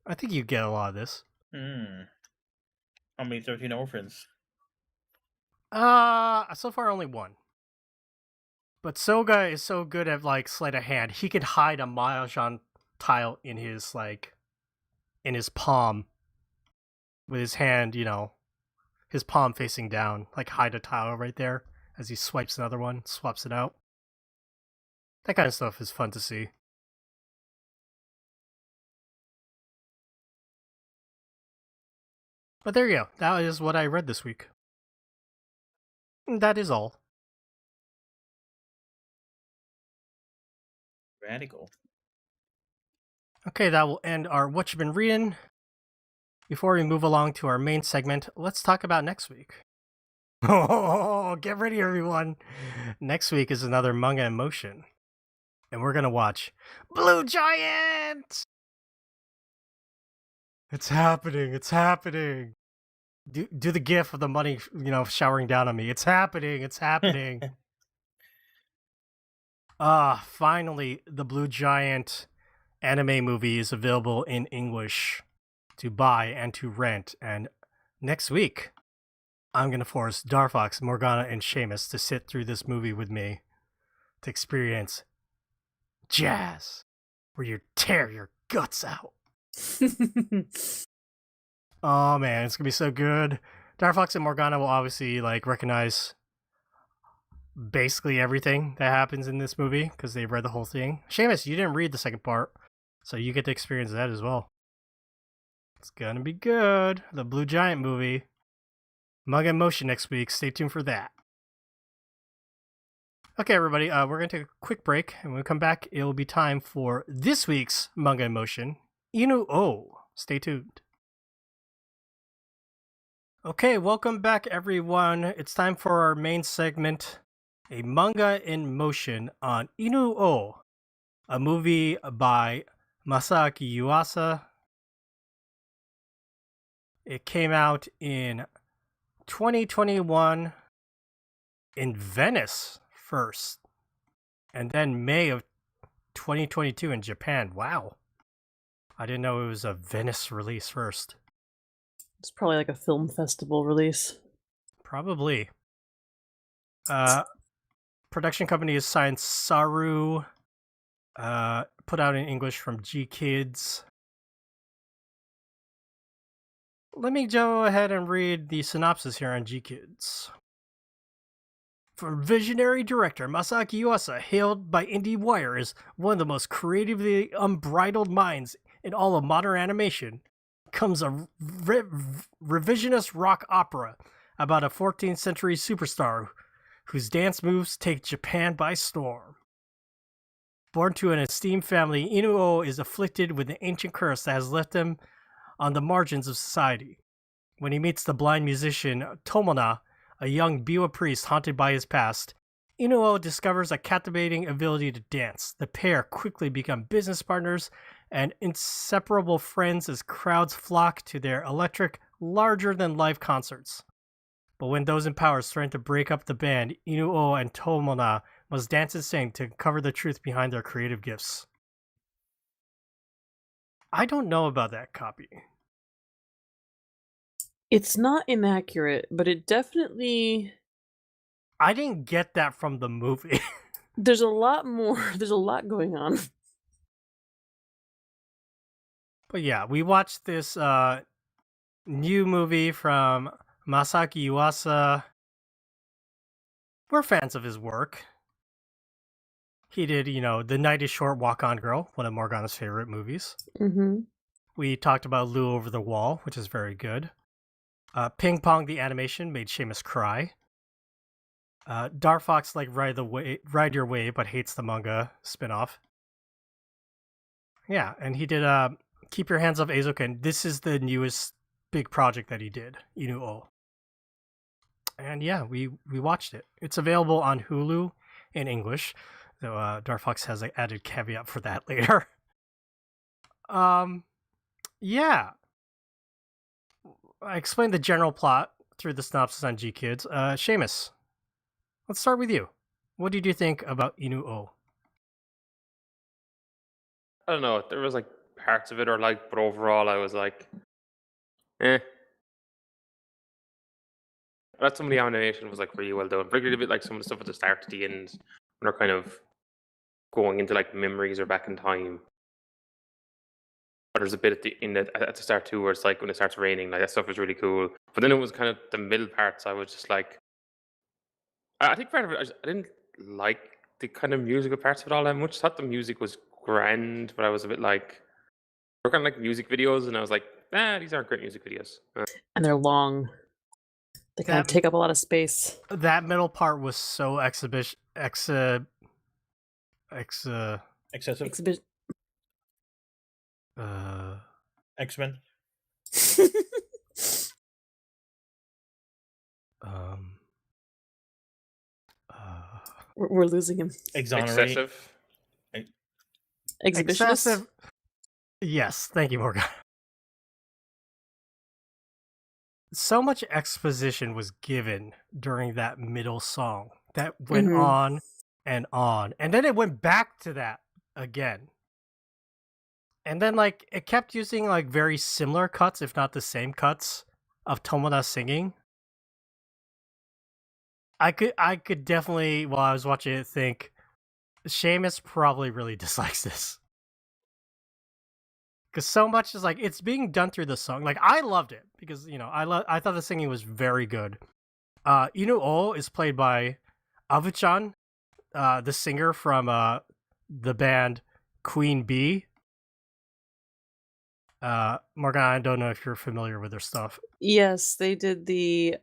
I think you get a lot of this. How many 13 orphans? So far only one. But Soga is so good at like sleight of hand. He can hide a Mahjong tile in his palm with his hand, his palm facing down, like hide a tile right there as he swipes another one, swaps it out. That kind of stuff is fun to see. But there you go. That is what I read this week. That is all. Radical. Okay, that will end our What You've Been Reading. Before we move along to our main segment, let's talk about next week. Oh, get ready, everyone. Next week is another Manga in Motion. And we're going to watch Blue Giant! It's happening. It's happening. Do the gif of the money, showering down on me. It's happening. It's happening. Finally, the Blue Giant anime movie is available in English to buy and to rent. And next week, I'm going to force Darfox, Morgana, and Seamus to sit through this movie with me to experience jazz, where you tear your guts out. Oh man, it's gonna be so good. Darfox and Morgana will obviously recognize basically everything that happens in this movie because they've read the whole thing. Seamus, you didn't read the second part, so you get to experience that as well. It's gonna be good. The Blue Giant movie. Manga in Motion next week. Stay tuned for that. Okay, everybody, we're going to take a quick break, and when we come back, it'll be time for this week's Manga in Motion, Inu-oh. Stay tuned. Okay, welcome back, everyone. It's time for our main segment, a Manga in Motion on Inu-oh, a movie by Masaaki Yuasa. It came out in 2021 in Venice first, and then May of 2022 in Japan. Wow. I didn't know it was a Venice release first. It's probably like a film festival release. Probably. Production company is Science Saru. Put out in English from G Kids. Let me go ahead and read the synopsis here on G Kids. From visionary director Masaaki Yuasa, hailed by IndieWire as one of the most creatively unbridled minds in all of modern animation, comes a revisionist rock opera about a 14th century superstar whose dance moves take Japan by storm. Born to an esteemed family, Inu-oh is afflicted with an ancient curse that has left him on the margins of society. When he meets the blind musician Tomona, a young Biwa priest haunted by his past, Inu-oh discovers a captivating ability to dance. The pair quickly become business partners and inseparable friends as crowds flock to their electric, larger-than-life concerts. But when those in power threaten to break up the band, Inu-oh and Tomona must dance and sing to uncover the truth behind their creative gifts. I don't know about that copy. It's not inaccurate, but it definitely... I didn't get that from the movie. There's a lot more. There's a lot going on. But yeah, we watched this new movie from Masaki Yuasa. We're fans of his work. He did, The Night is Short, Walk On Girl, one of Morgana's favorite movies. Mm-hmm. We talked about Lou Over the Wall, which is very good. Ping Pong, the animation, made Seamus cry. Dark Fox like Ride Your Wave, but hates the manga spinoff. Yeah, and he did Keep Your Hands Off Azoka, and this is the newest big project that he did, Inu-oh. And yeah, we watched it. It's available on Hulu in English, though Dark Fox has an added caveat for that later. Yeah. I explained the general plot through the synopsis on G-Kids. Seamus, let's start with you. What did you think about Inu-oh? I don't know. There was like parts of it but overall I was like, eh. I thought some of the animation was like really well done. Particularly a bit like some of the stuff at the start to the end when they're kind of going into like memories or back in time. But there's a bit at the start too where it's like when it starts raining, like that stuff was really cool. But then it was kind of the middle parts. I was just like, I think part of it I didn't like the kind of musical parts of it all that much. I thought the music was grand, but I was a bit like, they're kind of like music videos, and I was like, these aren't great music videos. And they're long. They kind of take up a lot of space. That middle part was so Excessive. X-Men. We're losing him. Exonerate. Excessive. Exhibitionist. Excessive. Yes, thank you, Morgan. So much exposition was given during that middle song that went on, and then it went back to that again. And then like it kept using like very similar cuts, if not the same cuts, of Tomoda singing. I could definitely, while I was watching it, think Seamus probably really dislikes this. Because so much is like it's being done through the song. Like I loved it because I thought the singing was very good. Inu-oh is played by Avu-chan, the singer from the band Queen Bee. Morgan, I don't know if you're familiar with their stuff. Yes, they did the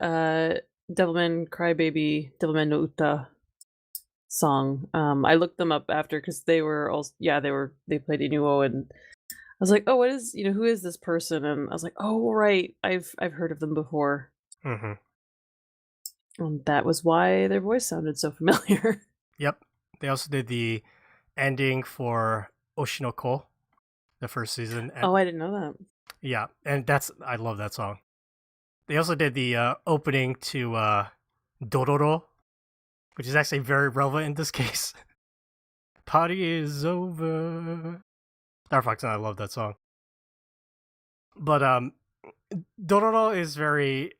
Devilman Crybaby, Devilman no Uta song. I looked them up after because they were also they played Inu-oh, and I was like, oh, what is who is this person? And I was like, oh right, I've heard of them before. Mm-hmm. And that was why their voice sounded so familiar. Yep. They also did the ending for Oshinoko, the first season. Oh, I didn't know that. Yeah, and I love that song. They also did the opening to Dororo, which is actually very relevant in this case. Party is over. Dark Fox and I love that song. But Dororo is very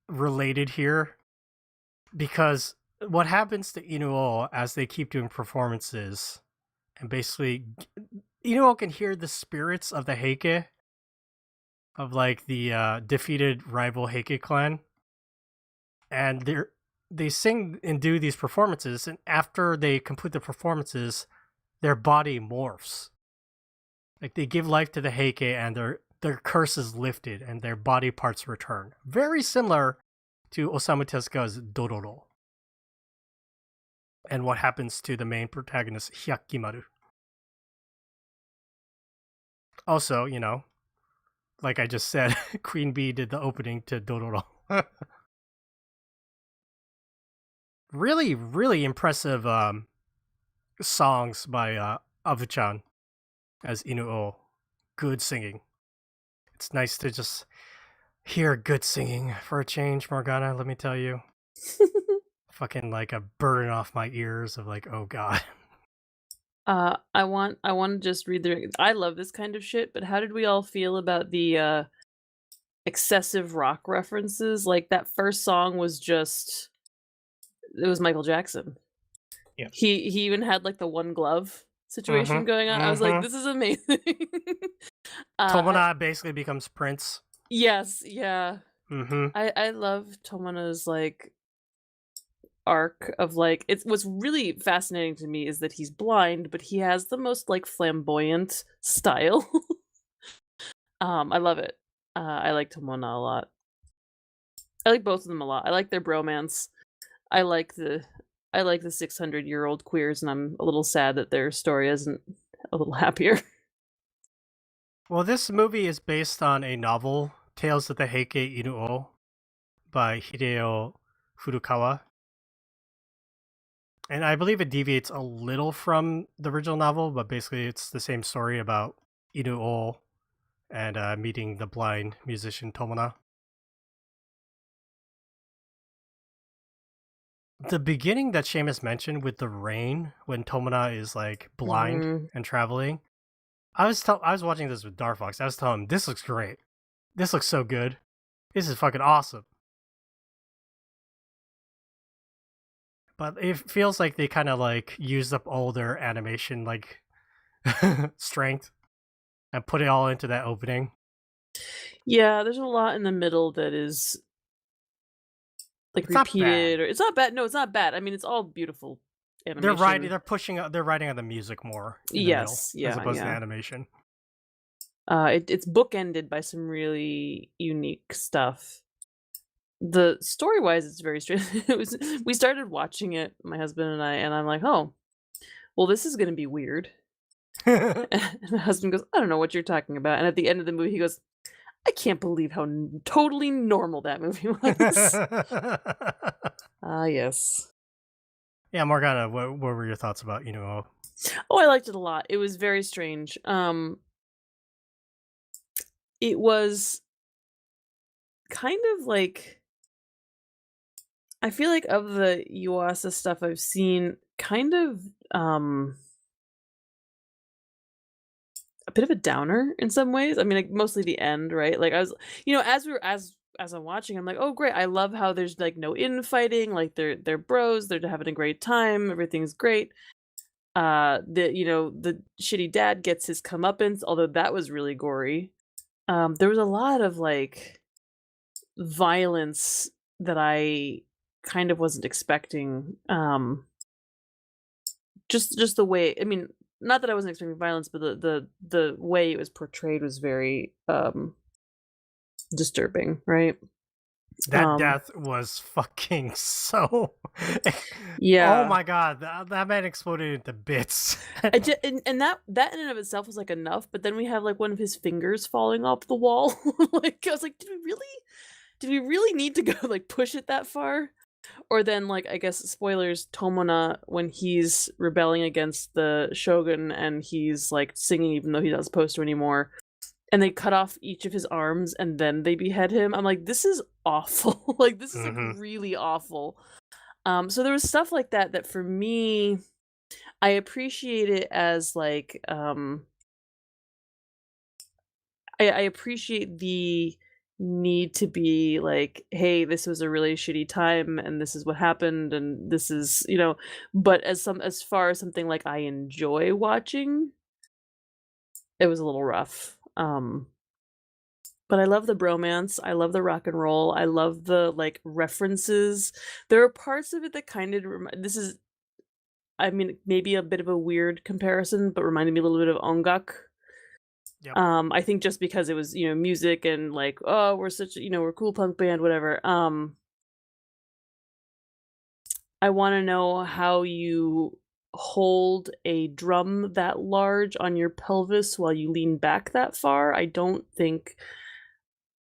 related here because what happens to Inu-oh as they keep doing performances, and basically Inu-oh can hear the spirits of the Heike, of like the defeated rival Heike clan, and they sing and do these performances, and after they complete the performances, their body morphs. Like they give life to the Heike, and their curse is lifted, and their body parts return. Very similar to Osamu Tezuka's Dororo. And what happens to the main protagonist, Hyakkimaru. Also, like I just said, Queen Bee did the opening to Dororo. Really, really impressive songs by Avu-chan as Inu-oh. Good singing. It's nice to just hear good singing for a change, Morgana, let me tell you. Fucking like a burden off my ears of like, oh god. I want to just read I love this kind of shit, but how did we all feel about the excessive rock references? Like that first song was it was Michael Jackson. Yeah. He even had like the one glove situation going on. I was like, this is amazing. Tomoda basically becomes Prince. Yes, yeah. Mm-hmm. I love Tomona's like arc of like it's what's really fascinating to me is that he's blind, but he has the most like flamboyant style. I love it. I like Tomona a lot. I like both of them a lot. I like their bromance. I like the I like the 600-year-old queers, and I'm a little sad that their story isn't a little happier. Well, this movie is based on a novel, Tales of the Heike Inu-oh, by Hideo Furukawa. And I believe it deviates a little from the original novel, but basically it's the same story about Inu-oh and meeting the blind musician Tomona. The beginning that Seamus mentioned with the rain, when Tomona is like blind Mhm. and traveling, I was watching this with Darfox. I was telling him, this looks great. This looks so good. This is fucking awesome. But it feels like they kind of like used up all their animation like strength and put it all into that opening. Yeah, there's a lot in the middle that is like It's not bad. repeated or it's not bad. No, it's not bad. I mean, it's all beautiful animation. They're writing on the music more in the middle Yes, as yeah, opposed to the yeah. animation. It's bookended by some really unique stuff. The story-wise, it's very strange. We started watching it, my husband and I, and I'm like, "Oh, well, this is gonna be weird." And my husband goes, "I don't know what you're talking about." And at the end of the movie, he goes, "I can't believe how totally normal that movie was." Ah, yes. Yeah, Morgana, what were your thoughts about Inu-oh? Oh, I liked it a lot. It was very strange. It was kind of like I feel like of the Yuasa stuff I've seen, kind of a bit of a downer in some ways. I mean, like mostly the end, right? Like I was, as we were as I'm watching, I'm like, oh great, I love how there's like no infighting, like they're bros, they're having a great time, everything's great. The shitty dad gets his comeuppance, although that was really gory. There was a lot of like violence that I kind of wasn't expecting. Just the way, I mean, not that I wasn't expecting violence, but the way it was portrayed was very disturbing, right? That death was fucking so. Oh Yeah. my god, that man exploded into bits. And that in and of itself was like enough, but then we have like one of his fingers falling off the wall. Like I was like, did we really need to go like push it that far? Or then like I guess spoilers, Tomona when he's rebelling against the shogun and he's like singing even though he's not supposed to anymore, and they cut off each of his arms and then they behead him. I'm like, this is awful. Like this is like really awful. So there was stuff like that that for me, I appreciate it as like I appreciate the need to be like, hey, this was a really shitty time and this is what happened and this is, but as far as something like I enjoy watching, it was a little rough. But I love the bromance, I love the rock and roll, I love the like references. There are parts of it that kind of this is, I mean, maybe a bit of a weird comparison, but reminded me a little bit of Ongak. Yep. I think just because it was, music and like, oh, we're such, we're a cool punk band, whatever. I want to know how you hold a drum that large on your pelvis while you lean back that far. I don't think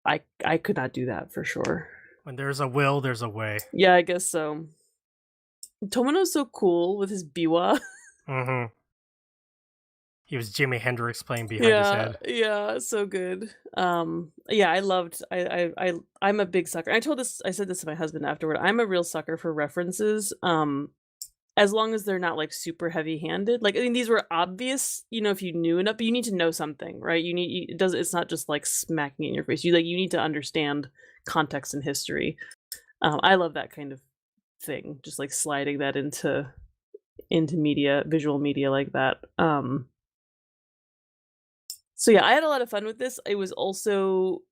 I could not do that for sure. When there's a will, there's a way. Yeah, I guess so. Tomono's so cool with his biwa. Mm-hmm. He was Jimi Hendrix playing behind his head. Yeah, so good. Yeah, I loved. I'm a big sucker. I said this to my husband afterward. I'm a real sucker for references. As long as they're not like super heavy-handed. Like I mean, these were obvious. If you knew enough, but you need to know something, right? It's not just like smacking it in your face. You need to understand context and history. I love that kind of thing. Just like sliding that into media, visual media like that. So yeah, I had a lot of fun with this. It was also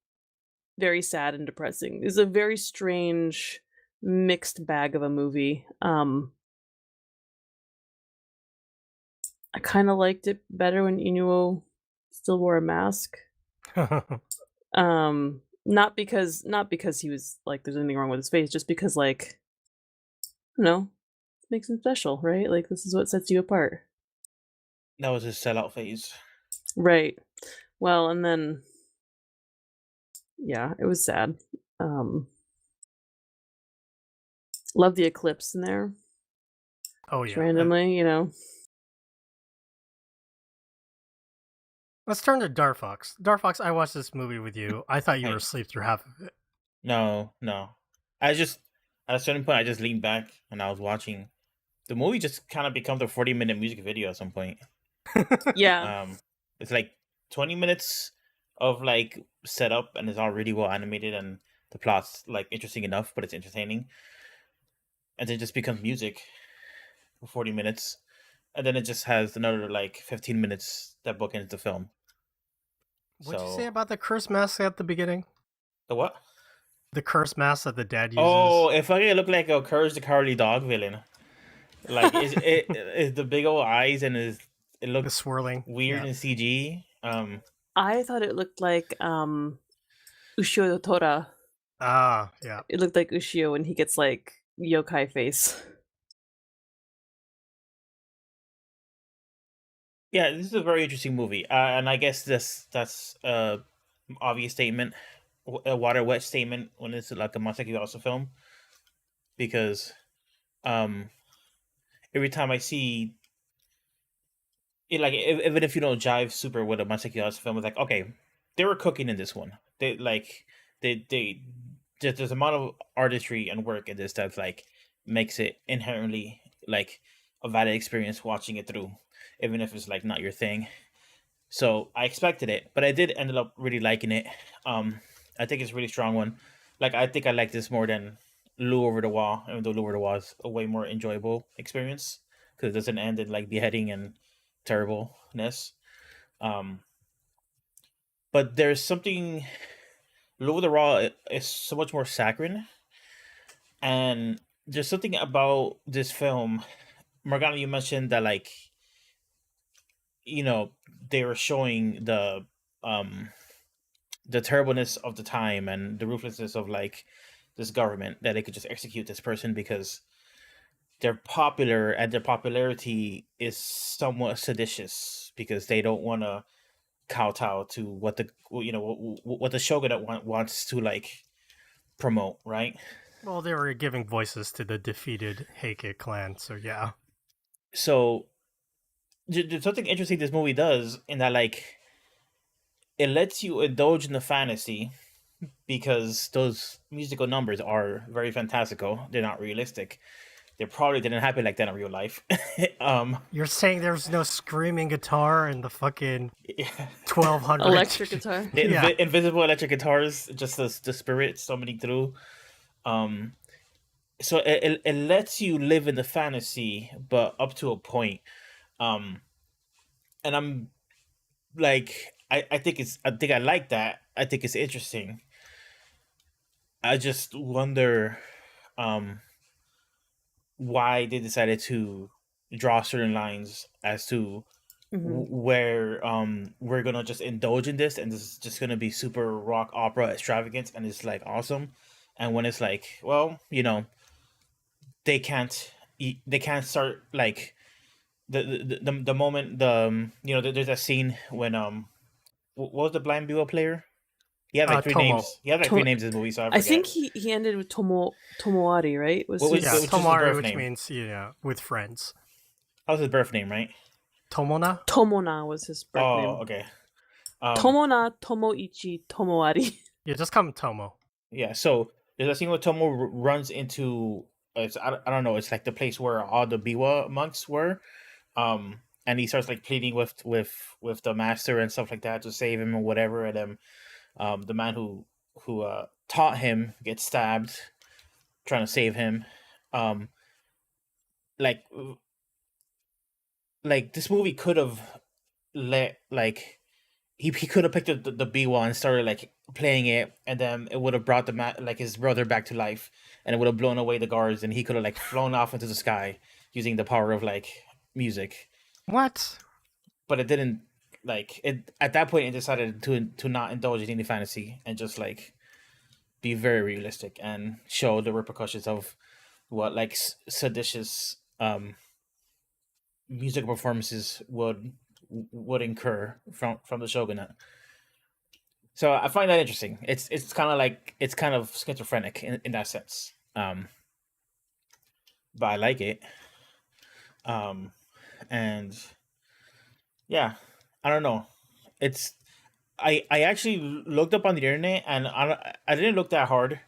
very sad and depressing. It's a very strange mixed bag of a movie. I kind of liked it better when Inu-oh still wore a mask. Not because he was like there's anything wrong with his face, just because like I don't know, it makes him special, right? Like this is what sets you apart. That was his sellout phase. Right. Well, and then yeah, it was sad. Love the eclipse in there. Oh Just yeah. randomly, you know. Let's turn to Dark Fox. Dark Fox, I watched this movie with you. I thought you were Hey. asleep through half of it. No. I just at a certain point I just leaned back and I was watching. The movie just kind of becomes a 40-minute music video at some point. Yeah. It's like 20 minutes of like setup and it's all really well animated and the plot's like interesting enough, but it's entertaining. And then it just becomes music for 40 minutes. And then it just has another like 15 minutes that bookends the film. What'd you say So about the curse mask at the beginning? the what? The curse mask that the dad uses. Oh, it fucking looked like a Courage the Cowardly Dog villain. Like is the big old eyes and it the looks swirling. weird Yeah. in CG. I thought it looked like Ushio Tora. Ah, yeah. It looked like Ushio when he gets like yokai face. Yeah, this is a very interesting movie, and I guess that's a obvious statement, a water wet statement when it's like a Masaki Yuasa film, because um every time I see it, like even if you don't jive super with a Masaki Yuasa film, it's like okay, they were cooking in this one. They there's amount of artistry and work in this that like makes it inherently like a valid experience watching it through, even if it's like not your thing. So I expected it, but I did ended up really liking it. I think it's a really strong one. Like I think I like this more than Lou Over the Wall, even though Lou Over the Wall is a way more enjoyable experience because it doesn't end in like beheading and terribleness. Um, but there's something Lou Over the Wall is so much more saccharine, and there's something about this film. Morgana, you mentioned that like they were showing the terribleness of the time and the ruthlessness of like this government that they could just execute this person because they're popular and their popularity is somewhat seditious because they don't want to kowtow to what what the shogunate wants to like promote, right? Well, they were giving voices to the defeated Heike clan, so yeah. So there's something interesting this movie does in that like it lets you indulge in the fantasy because those musical numbers are very fantastical. They're not realistic. They probably didn't happen like that in real life. You're saying there's no screaming guitar in the fucking Yeah. 1200 Electric guitar. The Yeah. invisible electric guitars, just the spirit summoning through. So it lets you live in the fantasy, but up to a point. And I'm like, I think I like that. I think it's interesting. I just wonder why they decided to draw certain lines as to where we're gonna just indulge in this and this is just gonna be super rock opera extravagance and it's like awesome, and when it's like, well, they can't start like the moment there's a scene when what was the blind bugle player? He had like three Tomo. names. He had like To- three names in this movie, so I I forget. think he ended with Tomoari, right? Was What was- his Yeah, which is his Tomari, birth which name? means, with friends. That was his birth name, right? Tomona? Tomona was his birth Oh, name. okay. Tomona Tomoichi Tomoari. Yeah, just call him Tomo. Yeah, so there's a scene where Tomo runs into I don't know, it's like the place where all the Biwa monks were, and he starts like pleading with the master and stuff like that to save him or whatever, and then the man who taught him gets stabbed trying to save him, like this movie could have let like he could have picked up the biwa and started like playing it, and then it would have brought like his brother back to life, and it would have blown away the guards, and he could have like flown off into the sky using the power of like music. What? But it didn't. Like it at that point, it decided to not indulge in any fantasy and just like be very realistic and show the repercussions of what like seditious music performances would incur from the shogunate. So I find that interesting. It's kind of like it's kind of schizophrenic in that sense. But I like it. And yeah, I don't know. It's I actually looked up on the internet, and I didn't look that hard,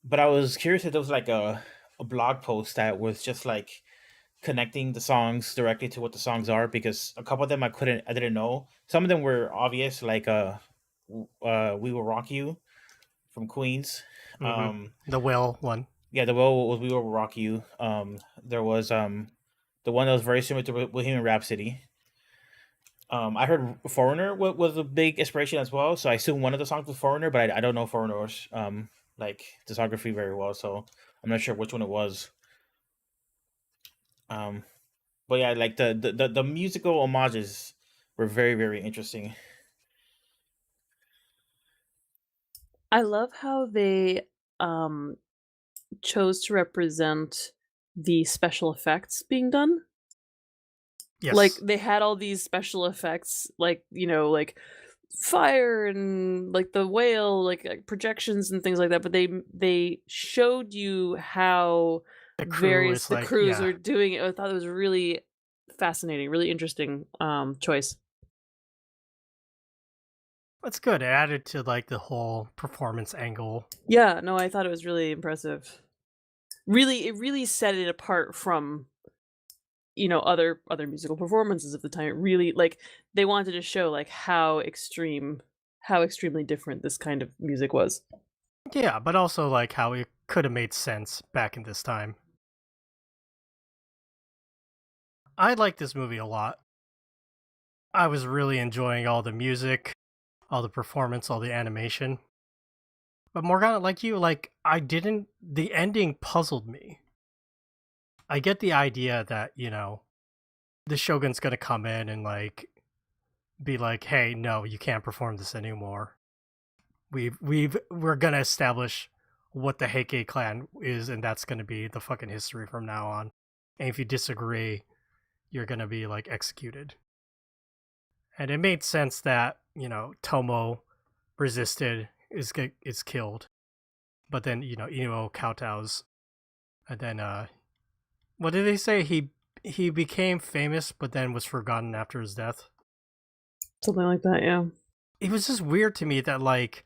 but I was curious if there was like a blog post that was just like connecting the songs directly to what the songs are, because a couple of them I didn't know. Some of them were obvious, like We Will Rock You from Queens. The whale one. Yeah, the whale was We Will Rock You. There was the one that was very similar to Bohemian Rhapsody. I heard Foreigner was a big inspiration as well, so I assume one of the songs was Foreigner, but I don't know Foreigner's like discography very well, so I'm not sure which one it was. But yeah, like the musical homages were very, very interesting. I love how they chose to represent the special effects being done. Yes. Like they had all these special effects, like, you know, like fire and like the whale, like projections and things like that, but they showed you how the crews are doing it. I thought it was really fascinating, really interesting choice. That's good. It added to like the whole performance angle. Yeah, no, I thought it was really impressive. It really set it apart from, you know, other musical performances of the time. It really, like, they wanted to show like how extremely different this kind of music was. Yeah, but also like how it could have made sense back in this time. I like this movie a lot. I was really enjoying all the music, all the performance, all the animation. But Morgana, like you, like the ending puzzled me. I get the idea that, you know, the Shogun's gonna come in and like be like, hey, no, you can't perform this anymore. We're gonna establish what the Heike clan is, and that's gonna be the fucking history from now on. And if you disagree, you're gonna be like executed. And it made sense that, you know, Tomo resisted, is killed. But then, you know, Inu-oh kowtows. And then what did they say? He became famous but then was forgotten after his death. Something like that, yeah. It was just weird to me that like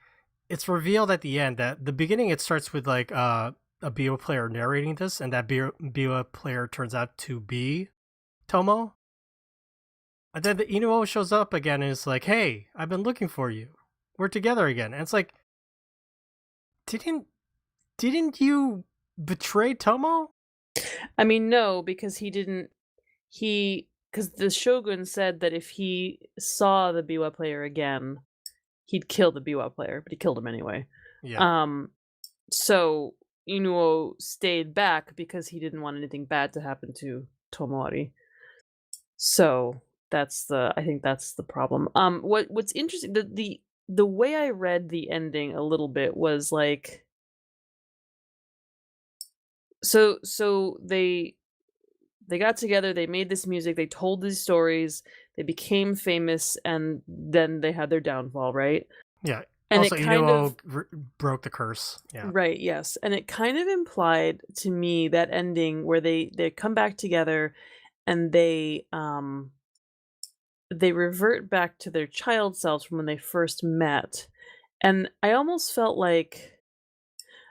it's revealed at the end that the beginning it starts with like a biwa player narrating this, and that biwa player turns out to be Tomo. And then the Inu-oh shows up again and is like, hey, I've been looking for you. We're together again. And it's like, didn't you betray Tomo? I mean, no, because because the Shogun said that if he saw the biwa player again, he'd kill the biwa player, but he killed him anyway. Yeah. So Inu-oh stayed back because he didn't want anything bad to happen to Tomoari. So I think that's the problem. What's interesting, the way I read the ending a little bit was like, so they got together, they made this music, they told these stories, they became famous, and then they had their downfall, right? Yeah. And also, it kind of broke the curse. Yeah. Right, yes. And it kind of implied to me that ending where they come back together and they revert back to their child selves from when they first met. And I almost felt like,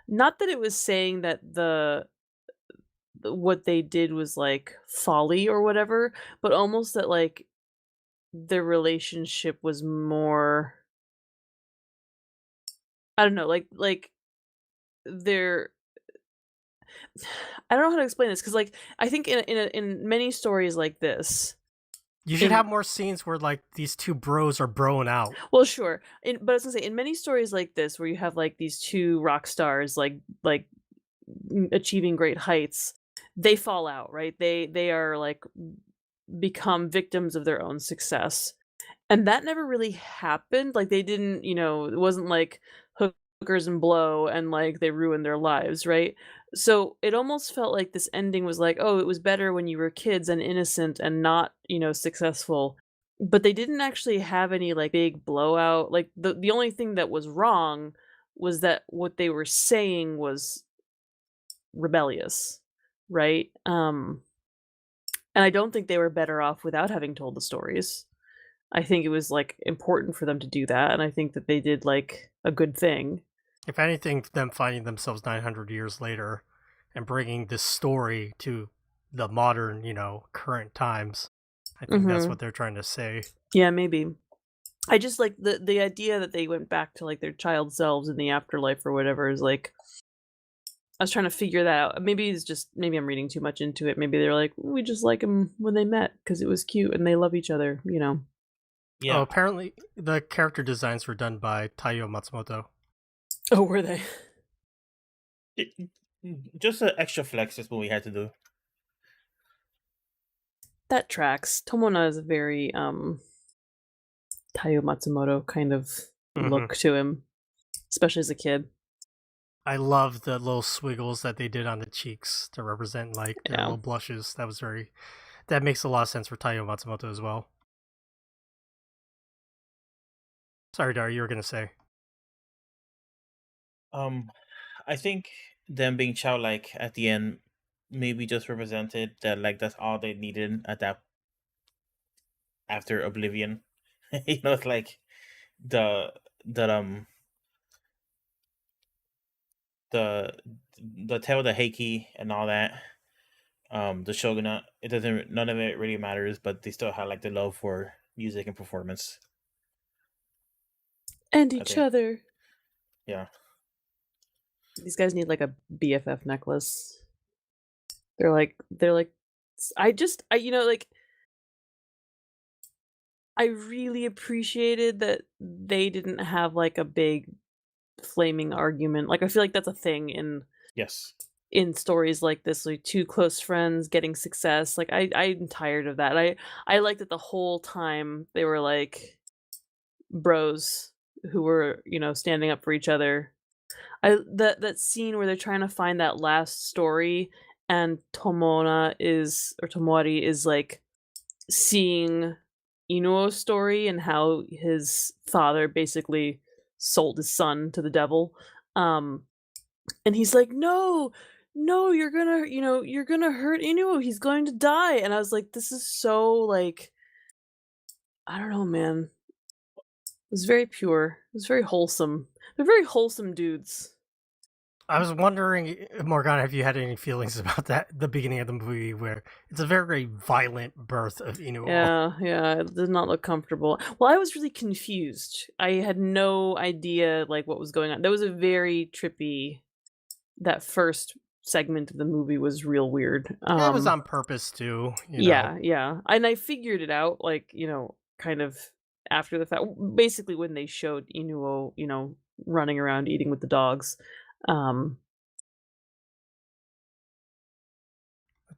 not that it was saying that what they did was like folly or whatever, but almost that like their relationship was more, I don't know, like they're I don't know how to explain this, because like I think in many stories like this, You should In- have more scenes where like these two bros are broing out. Well, sure. But I was gonna say, in many stories like this, where you have like these two rock stars, like achieving great heights, they fall out, right? They are like become victims of their own success, and that never really happened. Like they didn't, it wasn't like hookers and blow, and like they ruined their lives, right? So it almost felt like this ending was like, oh, it was better when you were kids and innocent and not, successful. But they didn't actually have any like big blowout. Like the only thing that was wrong was that what they were saying was rebellious, right? And I don't think they were better off without having told the stories. I think it was like important for them to do that, and I think that they did like a good thing. If anything, them finding themselves 900 years later and bringing this story to the modern, current times, I think that's what they're trying to say. Yeah, maybe. I just like the idea that they went back to like their child selves in the afterlife or whatever is like, I was trying to figure that out. Maybe I'm reading too much into it. Maybe they're like, we just like them when they met because it was cute and they love each other, Yeah. Oh, apparently the character designs were done by Taiyo Matsumoto. Oh, were they? Just an extra flex this movie had to do. That tracks. Tomona is a very Taiyo Matsumoto kind of look to him, especially as a kid. I love the little swiggles that they did on the cheeks to represent like their Yeah. little blushes. That makes a lot of sense for Taiyo Matsumoto as well. Sorry, Dar, you were gonna say. I think them being childlike at the end maybe just represented that like that's all they needed at that after Oblivion. It's like the tale, the Heiki and all that. The Shogunate, none of it really matters, but they still have like the love for music and performance. And each other. Yeah. These guys need like a BFF necklace. They're like I really appreciated that they didn't have like a big flaming argument. Like I feel like that's a thing in stories like this, like two close friends getting success. Like I'm tired of that. I like that the whole time they were like bros who were, standing up for each other. That scene where they're trying to find that last story and Tomoari is like seeing Inu-oh's story and how his father basically sold his son to the devil. And he's like, no, you're gonna hurt Inu-oh. He's going to die. And I was like, this is so like, I don't know, man. It was very pure. It was very wholesome. They're very wholesome dudes. I was wondering, Morgana, if you had any feelings about the beginning of the movie where it's a very violent birth of Inu-oh. Yeah, it did not look comfortable. Well, I was really confused. I had no idea like what was going on. That was a very trippy. That first segment of the movie was real weird. It was on purpose too. Yeah, and I figured it out, like kind of after the fact. Basically, when they showed Inu-oh, running around eating with the dogs. Let's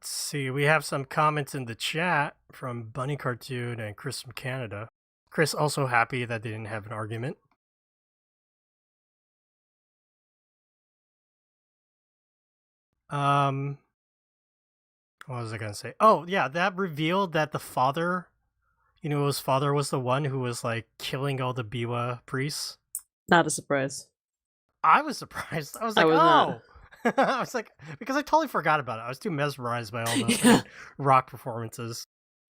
see. We have some comments in the chat from Bunny Cartoon and Chris from Canada. Chris also happy that they didn't have an argument. What was I gonna say? Oh yeah, that revealed that the father, his father was the one who was like killing all the Biwa priests. Not a surprise. I was surprised. I was like, I was like, because I totally forgot about it. I was too mesmerized by all the rock performances.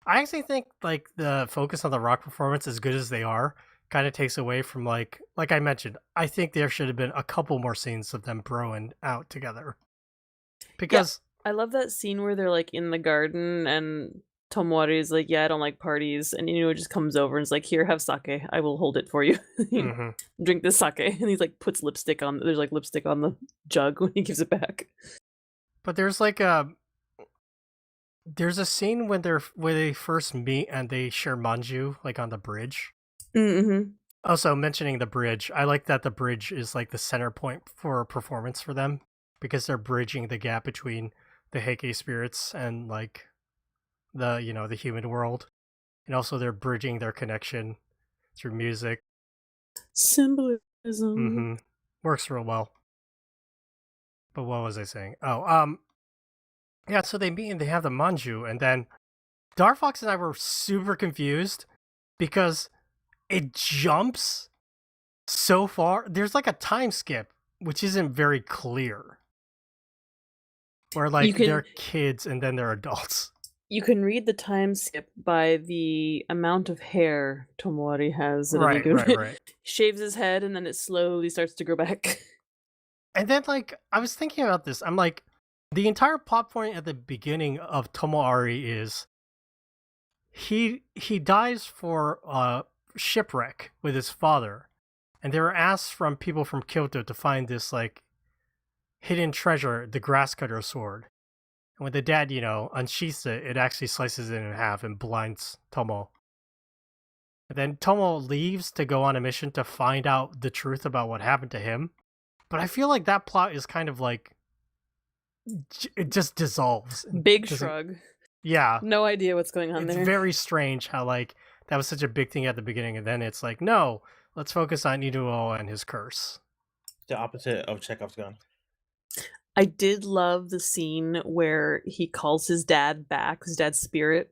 I actually think like the focus on the rock performance, as good as they are, kind of takes away from like I mentioned. I think there should have been a couple more scenes of them broing out together. Because I love that scene where they're like in the garden and Tomoari is like, yeah, I don't like parties, and Inu just comes over and is like, here, have sake. I will hold it for you. Drink this sake. And he's like puts lipstick on. There's like lipstick on the jug when he gives it back. But there's like There's a scene when they first meet and they share manju like on the bridge. Mm-hmm. Also, mentioning the bridge, I like that the bridge is like the center point for a performance for them because they're bridging the gap between the Heike spirits and like the human world, and also they're bridging their connection through music. Symbolism. Mm-hmm. Works real well. But what was I saying? Oh, yeah. So they meet and they have the manju, and then Darfox and I were super confused because it jumps so far. There's like a time skip, which isn't very clear. Where like they're kids and then they're adults. You can read the time skip by the amount of hair Tomoari has. Right. Shaves his head and then it slowly starts to grow back. And then like I was thinking about this. I'm like, the entire plot point at the beginning of Tomoari is he dies for a shipwreck with his father, and they were asked from people from Kyoto to find this like hidden treasure, the grass cutter sword. And when the dad, unsheaths it, it actually slices it in half and blinds Tomo. And then Tomo leaves to go on a mission to find out the truth about what happened to him. But I feel like that plot is kind of like it just dissolves. Big shrug. Yeah. No idea what's going on there. It's very strange how like that was such a big thing at the beginning, and then it's like, no, let's focus on Inu-oh and his curse. The opposite of Chekhov's gun. I did love the scene where he calls his dad back, his dad's spirit,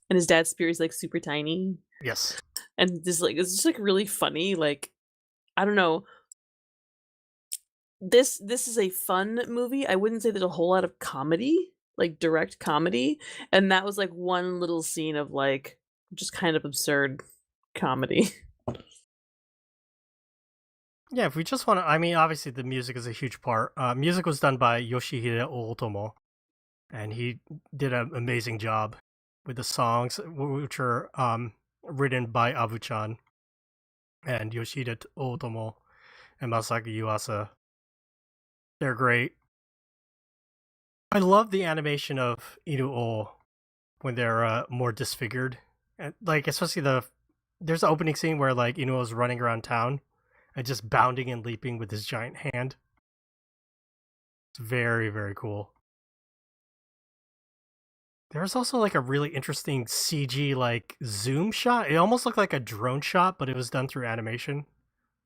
and his dad's spirit is like super tiny. Yes. And this like it's just like really funny. Like, I don't know. This is a fun movie. I wouldn't say there's a whole lot of comedy, like direct comedy, and that was like one little scene of like just kind of absurd comedy. Yeah, if we just want to, I mean, obviously the music is a huge part. Music was done by Yoshihide Ootomo, and he did an amazing job with the songs, which are written by Abu-chan and Yoshihide Ootomo and Masaki Yuasa. They're great. I love the animation of Inu-oh when they're more disfigured, and like especially there's an opening scene where like Inu-oh's running around town and just bounding and leaping with his giant hand. It's very, very cool. There's also like a really interesting CG like zoom shot. It almost looked like a drone shot, but it was done through animation.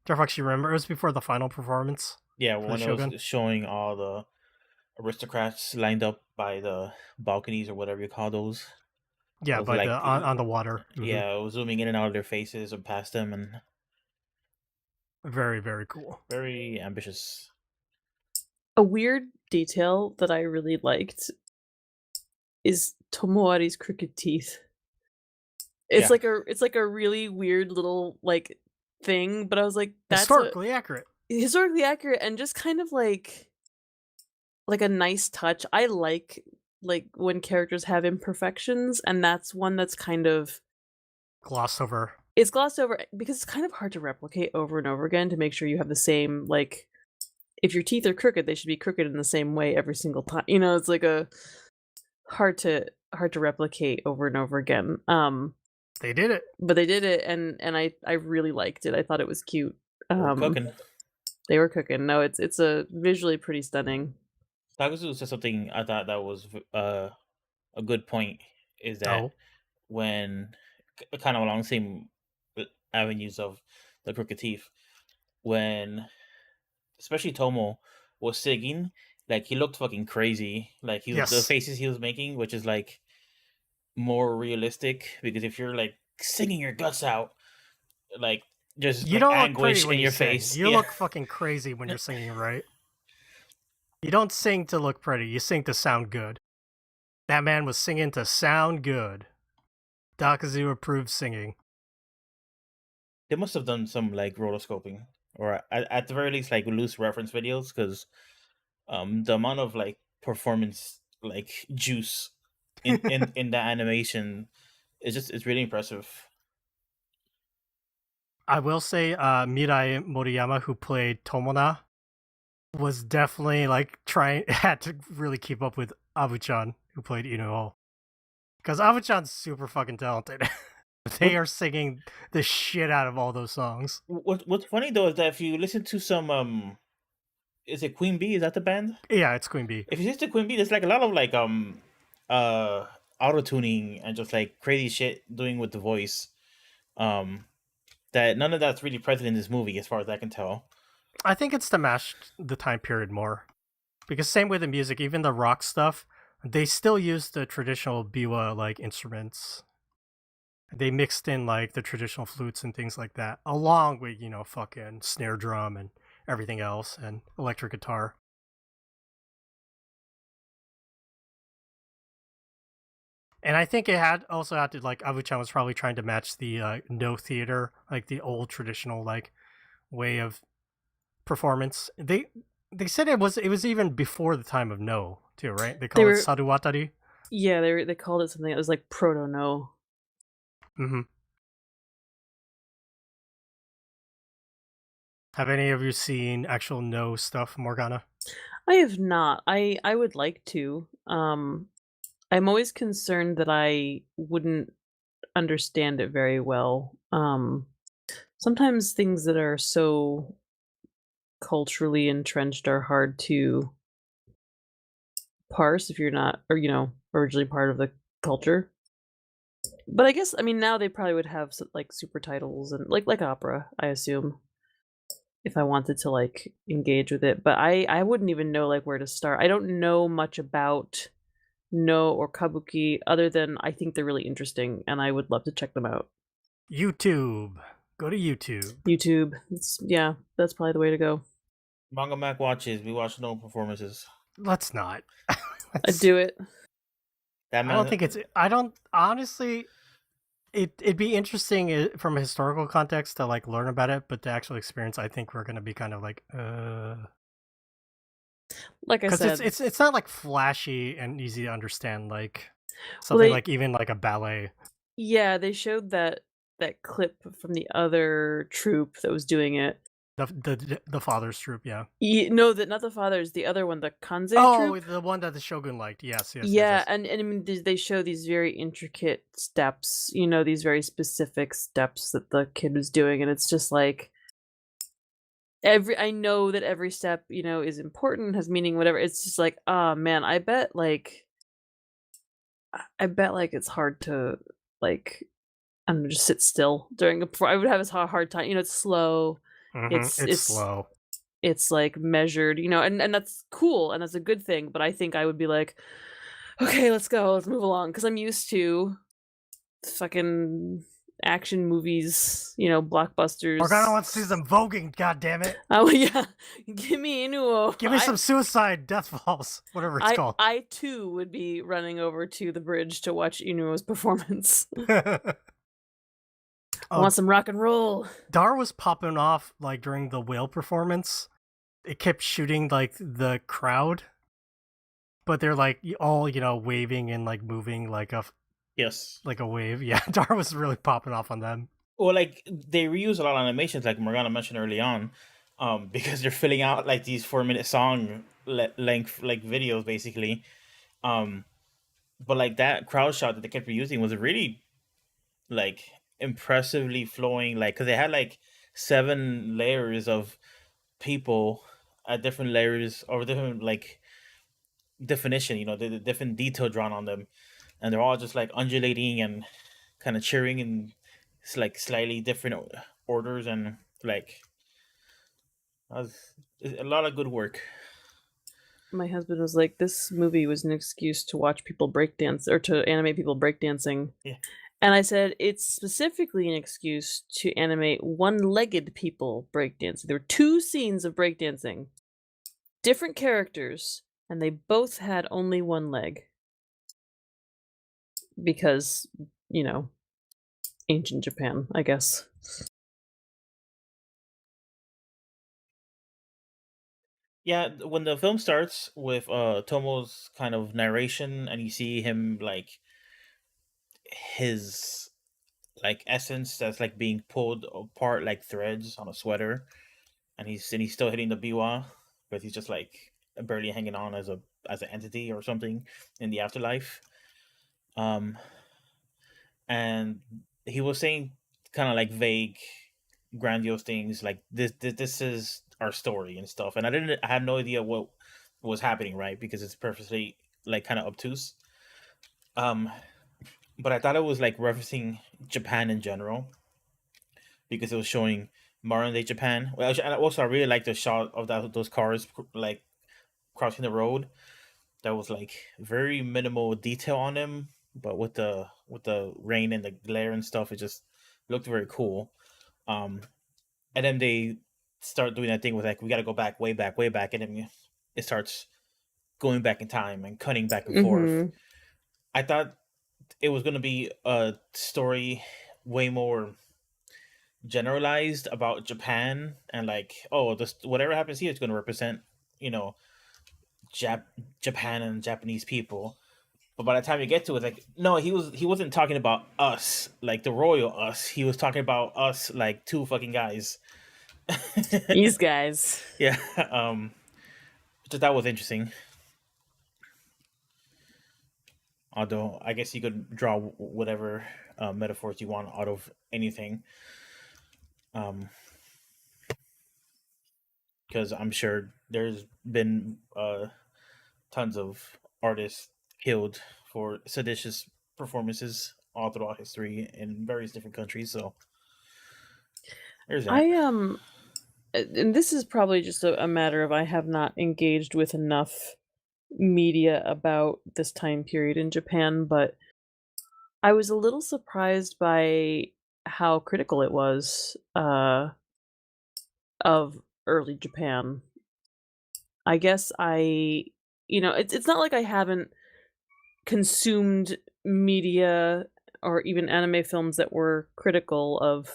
Darfox, you remember? It was before the final performance. Yeah, when it was showing all the aristocrats lined up by the balconies or whatever you call those. Yeah, by like, on the water. Yeah, it was zooming in and out of their faces and past them, and very, very cool. Very ambitious. A weird detail that I really liked is Tomoari's crooked teeth. It's like a really weird little like thing, but I was like, that's historically accurate. Historically accurate, and just kind of like a nice touch. I like when characters have imperfections, and that's one that's kind of glossed over. It's glossed over because it's kind of hard to replicate over and over again to make sure you have the same, like, if your teeth are crooked, they should be crooked in the same way every single time. You know, it's like a hard to replicate over and over again. They did it. But they did it, and I really liked it. I thought it was cute. Cooking. They were cooking. No, it's a visually pretty stunning. Tagazu said something I thought that was a good point, is that when kind of along the same avenues of the crooked teeth, when especially Tomo was singing, like he looked fucking crazy, like the faces he was making, which is like more realistic, because if you're like singing your guts out, like just you like, don't anguish in your face, you look fucking crazy when you're singing, right? You don't sing to look pretty, you sing to sound good. That man was singing to sound good. Dakazu approved singing. They must have done some like rotoscoping, or at the very least like loose reference videos, because the amount of like performance like juice in the animation it's really impressive. I will say Mirai Moriyama, who played Tomona, was definitely like had to really keep up with Abu-chan, who played Inu-oh. Because Avu-chan's super fucking talented. They are singing the shit out of all those songs. What's funny though is that if you listen to some is it Queen Bee? Is that the band? Yeah, it's Queen Bee. If you listen to Queen Bee, there's like a lot of like auto tuning and just like crazy shit doing with the voice. That none of that's really present in this movie, as far as I can tell. I think it's to match the time period more. Because same with the music, even the rock stuff, they still use the traditional biwa like instruments. They mixed in like the traditional flutes and things like that, along with, fucking snare drum and everything else and electric guitar. And I think it had to like Avu-chan was probably trying to match the no theater, like the old traditional like way of performance. They said it was even before the time of no too, right? They call it Saruwatari. Yeah, they called it something that was like proto no. Mm-hmm. Have any of you seen actual no stuff, Morgana? I have not. I would like to. I'm always concerned that I wouldn't understand it very well. Sometimes things that are so culturally entrenched are hard to parse if you're not, or originally part of the culture. But I guess, I mean, now they probably would have like super titles and like opera, I assume, if I wanted to like engage with it. But I wouldn't even know like where to start. I don't know much about no or kabuki other than I think they're really interesting and I would love to check them out. YouTube. Go to YouTube. YouTube. That's probably the way to go. Manga Mac watches. We watch no performances. Let's not. I'd do it. I don't honestly. It'd be interesting from a historical context to like learn about it, but the actual experience, I think we're gonna be kind of like, like I said, because it's not like flashy and easy to understand, like something like even like a ballet. Yeah, they showed that clip from the other troupe that was doing it. The father's troupe, yeah. No, not the father's, the other one, the Kanze troupe. The one that the shogun liked. Yes. Yeah, and I mean, they show these very intricate steps, these very specific steps that the kid was doing, and it's just like I know that every step, is important, has meaning, whatever. It's just like, oh man, I bet like it's hard to like just sit still during I would have a hard time. It's slow. Mm-hmm. It's slow. It's like measured, and that's cool and that's a good thing. But I think I would be like, okay, let's go, let's move along, because I'm used to fucking action movies, blockbusters. Morgana wants to see some voguing. God damn it! Oh yeah, give me Inu-oh. Give me some suicide death falls, whatever it's called. I too would be running over to the bridge to watch Inu-oh's performance. I want some rock and roll. Dar was popping off like during the whale performance. It kept shooting like the crowd, but they're like all waving and like moving like a wave. Yeah, Dar was really popping off on them. Well, like they reuse a lot of animations, like Morgana mentioned early on, because they're filling out like these 4-minute song length like videos basically. But like that crowd shot that they kept reusing was really like impressively flowing, like because they had like 7 layers of people at different layers or different like definition, the different detail drawn on them, and they're all just like undulating and kind of cheering in like slightly different orders, and like that was a lot of good work. My husband was like, this movie was an excuse to watch people breakdance or to animate people breakdancing. Yeah. And I said, it's specifically an excuse to animate one-legged people breakdancing. There were 2 scenes of breakdancing, different characters, and they both had only one leg. Because, ancient Japan, I guess. Yeah, when the film starts with Tomo's kind of narration and you see him like his like essence that's like being pulled apart like threads on a sweater, and he's still hitting the biwa, but he's just like barely hanging on as an entity or something in the afterlife. And he was saying kind of like vague, grandiose things like this is our story and stuff. And I had no idea what was happening, right? Because it's purposely like kind of obtuse. But I thought it was like referencing Japan in general because it was showing modern day Japan. Well, and also I really like the shot of those cars like crossing the road. That was like very minimal detail on them, but with the rain and the glare and stuff, it just looked very cool. And then they start doing that thing with like we got to go back, way back, and then it starts going back in time and cutting back and forth. I thought it was going to be a story way more generalized about Japan and like, oh, this whatever happens here is going to represent, you know, Japan and Japanese people. But by the time you get to it, like, no, he wasn't talking about us, like the royal us. He was talking about us, like two fucking guys. These guys. Yeah. Just that was interesting. Although I guess you could draw whatever metaphors you want out of anything. Because I'm sure there's been tons of artists killed for seditious performances all throughout history in various different countries. So there's that. And this is probably just a matter of I have not engaged with enough media about this time period in Japan, but I was a little surprised by how critical it was of early Japan. I guess it's not like I haven't consumed media or even anime films that were critical of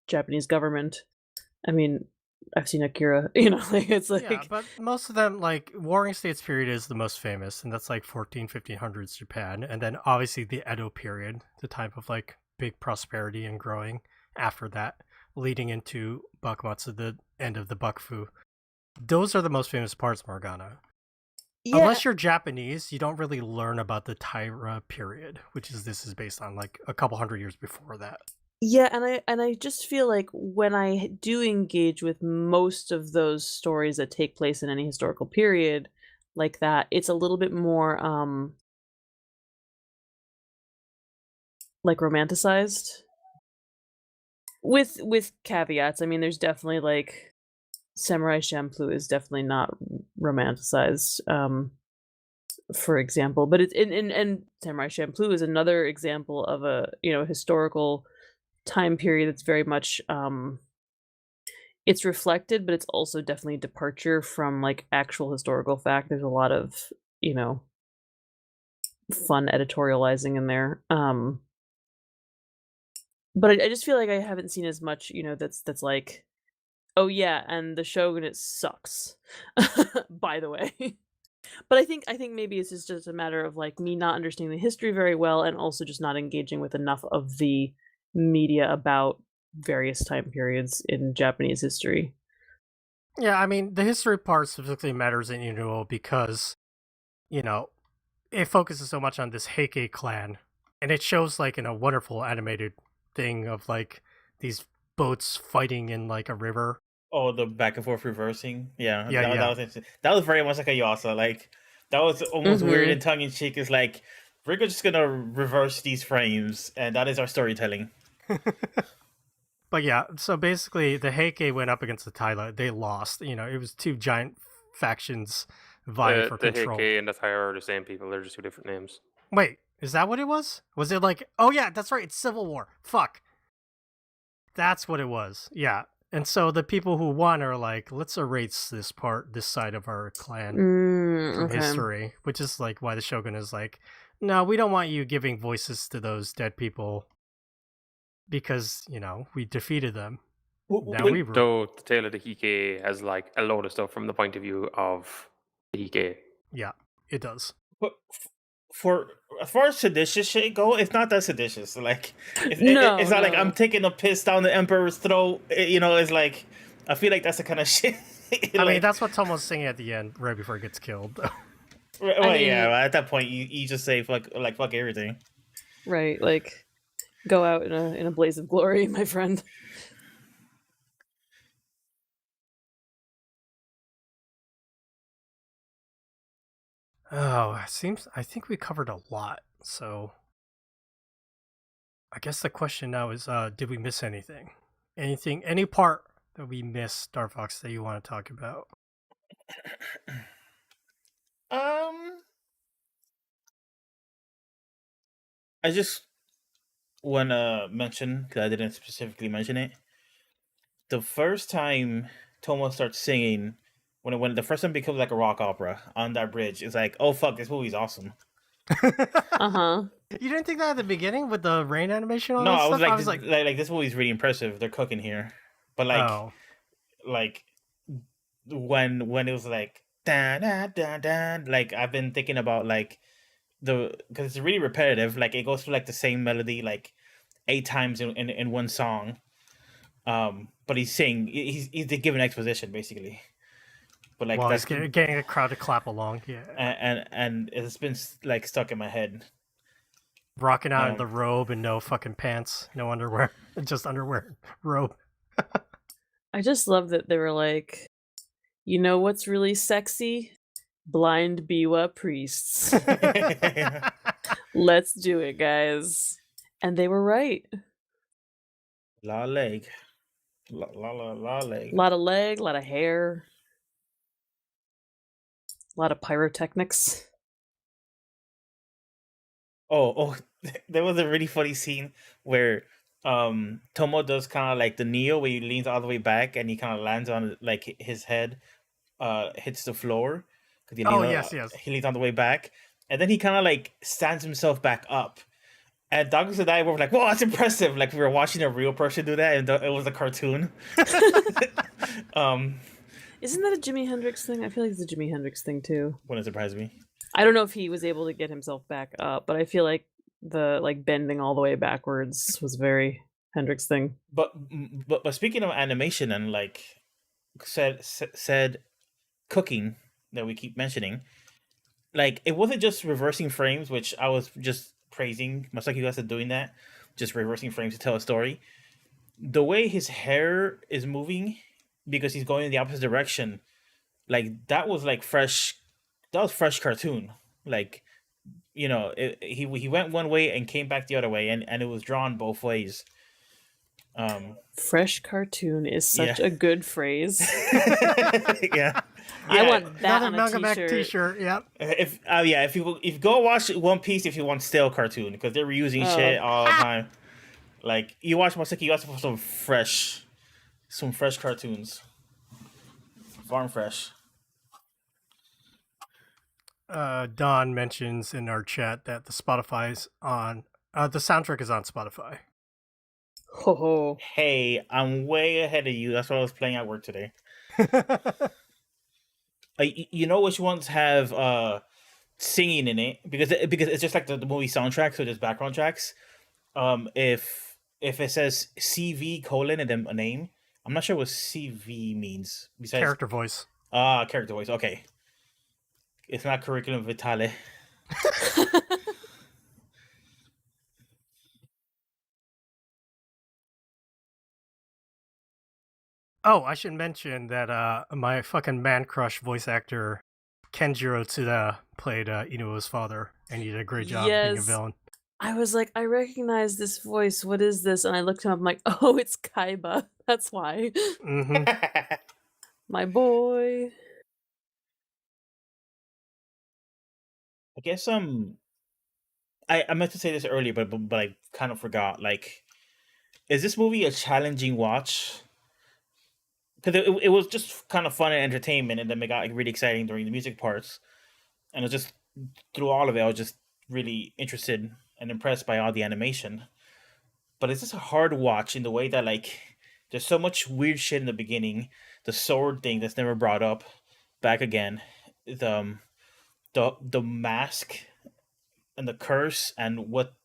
Japanese government. I mean, I've seen Akira, it's like... Yeah, but most of them, like, Warring States period is the most famous, and that's like 1500s Japan, and then obviously the Edo period, the time of, like, big prosperity and growing after that, leading into Bakumatsu, the end of the Bakufu. Those are the most famous parts, Morgana. Yeah. Unless you're Japanese, you don't really learn about the Taira period, which this is based on, like, a couple hundred years before that. Yeah, and I just feel like when I do engage with most of those stories that take place in any historical period like that, it's a little bit more like romanticized with caveats. I mean, there's definitely like Samurai Champloo is definitely not romanticized, for example, but it's and Samurai Champloo is another example of a historical time period that's very much it's reflected, but it's also definitely a departure from like actual historical fact. There's a lot of fun editorializing in there, but I just feel like I haven't seen as much that's like, oh yeah, and the shogunate sucks by the way. But I think maybe it's just a matter of like me not understanding the history very well and also just not engaging with enough of the media about various time periods in Japanese history. Yeah, I mean, the history part specifically matters in Inu-oh because, it focuses so much on this Heike clan, and it shows, like, in a wonderful animated thing of, like, these boats fighting in, like, a river. Oh, the back and forth reversing. Yeah. Yeah, that was interesting. That was very much like a Yuasa. Like, that was almost weird and tongue-in-cheek. It's like, we're just gonna reverse these frames, and that is our storytelling. But yeah, so basically the Heike went up against the Taira. They lost. It was two giant factions vying for control. The Heike and the Taira are the same people. They're just two different names. Wait, is that what it was? Was it like, oh yeah, that's right, it's Civil War. Fuck. That's what it was. Yeah. And so the people who won are like, let's erase this side of our clan from history, which is like why the Shogun is like, no, we don't want you giving voices to those dead people. Because, we defeated them. Now we rule. So the tale of the Heike has like a load of stuff from the point of view of the Heike. Yeah, it does. But for as far as seditious shit go, it's not that seditious. Like, it's not like I'm taking a piss down the emperor's throat. It's like, I feel like that's the kind of shit. I mean, that's what Tomo's singing at the end, right before he gets killed. Well, mean- yeah. At that point, you just say fuck everything. Right, like go out in a blaze of glory, my friend. Oh, I think we covered a lot. So I guess the question now is, did we miss anything? Any part that we missed, Star Fox, that you want to talk about? I just want to mention, because I didn't specifically mention it, the first time Tomo starts singing, when the first time becomes like a rock opera on that bridge, it's like, oh fuck, this movie's awesome. Uh-huh. You didn't think that at the beginning with the rain animation? And all No, that I was stuff? like, this movie's really impressive. They're cooking here, but oh, like when it was like da da da da, like I've been thinking about like because it's really repetitive. Like it goes through like the same melody like 8 times in one song. But he's saying he's giving exposition basically. But like well, that's he's getting a crowd to clap along. Yeah, and it's been like stuck in my head. rocking out in the robe and no fucking pants, no underwear, just underwear, robe. I just love that they were like, you know what's really sexy? Blind Biwa priests. Let's do it, guys. And they were right. La leg. La leg. A lot of leg, a lot of hair, a lot of pyrotechnics. Oh, there was a really funny scene where Tomo does kind of like the Neo where he leans all the way back and he kind of lands on like his head hits the floor because yes. He leans on the way back and then he kind of like stands himself back up. And Douglas and I were like, "Whoa, that's impressive!" Like we were watching a real person do that, and it was a cartoon. Isn't that a Jimi Hendrix thing? I feel like it's a Jimi Hendrix thing too. Wouldn't surprise me. I don't know if he was able to get himself back up, but I feel like the like bending all the way backwards was very Hendrix thing. But speaking of animation and like said cooking that we keep mentioning, like it wasn't just reversing frames, which I was just praising Masaki Uesa doing that, just reversing frames to tell a story. The way his hair is moving because he's going in the opposite direction, like that was like fresh. That was fresh cartoon. Like, you know, he went one way and came back the other way, and it was drawn both ways. Fresh cartoon is such a good phrase. Yeah. I want that on a Manga Back t-shirt. T-shirt. Yep. If you go watch One Piece if you want stale cartoon because they're reusing shit all the time. Like you watch Masaki Uesa for some fresh cartoons, farm fresh. Don mentions in our chat that the Spotify's on. The soundtrack is on Spotify. Ho ho. Hey, I'm way ahead of you. That's what I was playing at work today. You know which ones have singing in it because it's just like the movie soundtrack, so there's background tracks. If it says CV colon and then a name, I'm not sure what CV means. Besides Character voice. Character voice. Okay, it's not curriculum vitae. Oh, I should mention that my fucking man crush voice actor Kenjiro Tsuda played Inu-oh's father, and he did a great job being a Yes. villain. I was like, I recognize this voice. What is this? And I looked him up. I'm like, oh, it's Kaiba. That's why. Hmm. My boy. I guess I meant to say this earlier, but I kind of forgot. Like, is this movie a challenging watch? Because it was just kind of fun and entertainment, and then it got like, really exciting during the music parts, and it just through all of it, I was just really interested and impressed by all the animation. But is this a hard watch in the way that like there's so much weird shit in the beginning, the sword thing that's never brought up back again, the mask and the curse and what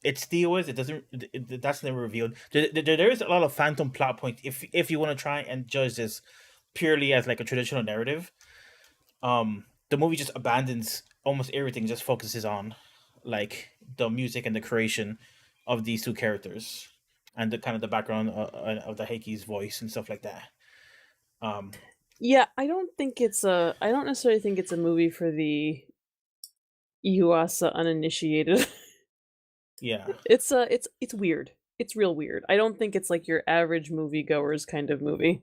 its deal is. That's never revealed. There is a lot of phantom plot points if you want to try and judge this purely as like a traditional narrative. The movie just abandons almost everything just focuses on like the music and the creation of these two characters and the kind of the background of the Heiki's voice and stuff like that. Yeah, I don't necessarily think it's a movie for the Yuasa uninitiated. Yeah. It's weird. It's real weird. I don't think it's like your average moviegoers kind of movie.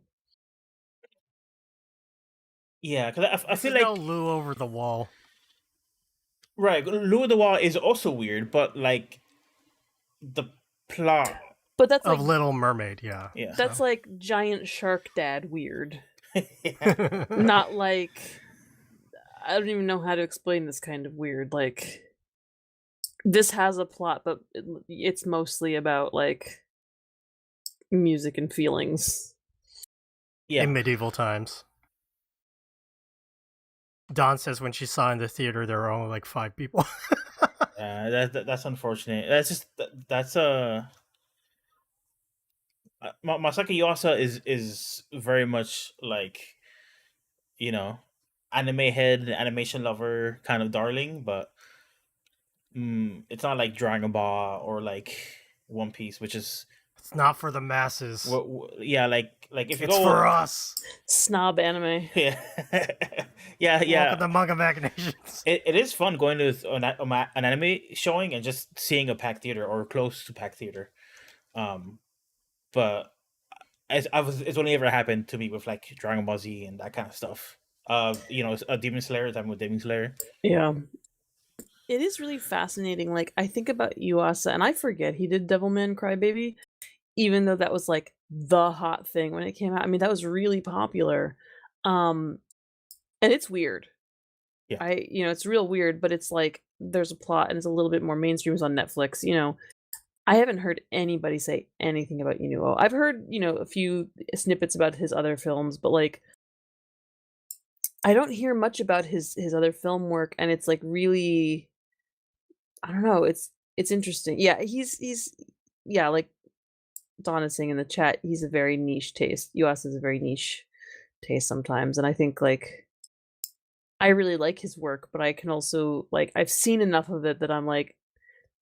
Yeah, because I This feel is like no Lou over the wall. right, Lure the Wall is also weird, but like the plot, But that's Of like Little Mermaid, yeah. yeah, that's like giant shark dad weird. yeah. Not like I don't even know how to explain this kind of weird. Like this has a plot, but it's mostly about like music and feelings. In medieval times. Dawn says when she saw in the theater there were only like 5 people. That's unfortunate. That's just that's Masaki Yuasa is very much like, you know, anime head, animation lover kind of darling, but it's not like Dragon Ball or like One Piece, which is It's not for the masses. yeah, like if you It's go for us. Snob anime. yeah, yeah, Welcome to Manga Machinations. It is fun going to an anime showing and just seeing a packed theater or close to packed theater. But it's only ever happened to me with like Dragon Ball Z and that kind of stuff. You know, a Demon Slayer, time with Demon Slayer. Yeah. It is really fascinating. Like I think about Yuasa and I forget he did Devilman Crybaby, even though that was like the hot thing when it came out. I mean, that was really popular. And it's weird. Yeah. It's real weird, but it's like there's a plot and it's a little bit more mainstream. It's on Netflix, I haven't heard anybody say anything about Inu-oh. I've heard, a few snippets about his other films, but like I don't hear much about his other film work, and it's like really I don't know, it's interesting. Yeah, he's yeah, like Dawn is saying in the chat, he's a very niche taste. US is a very niche taste sometimes, and I think like I really like his work, but I can also like I've seen enough of it that I'm like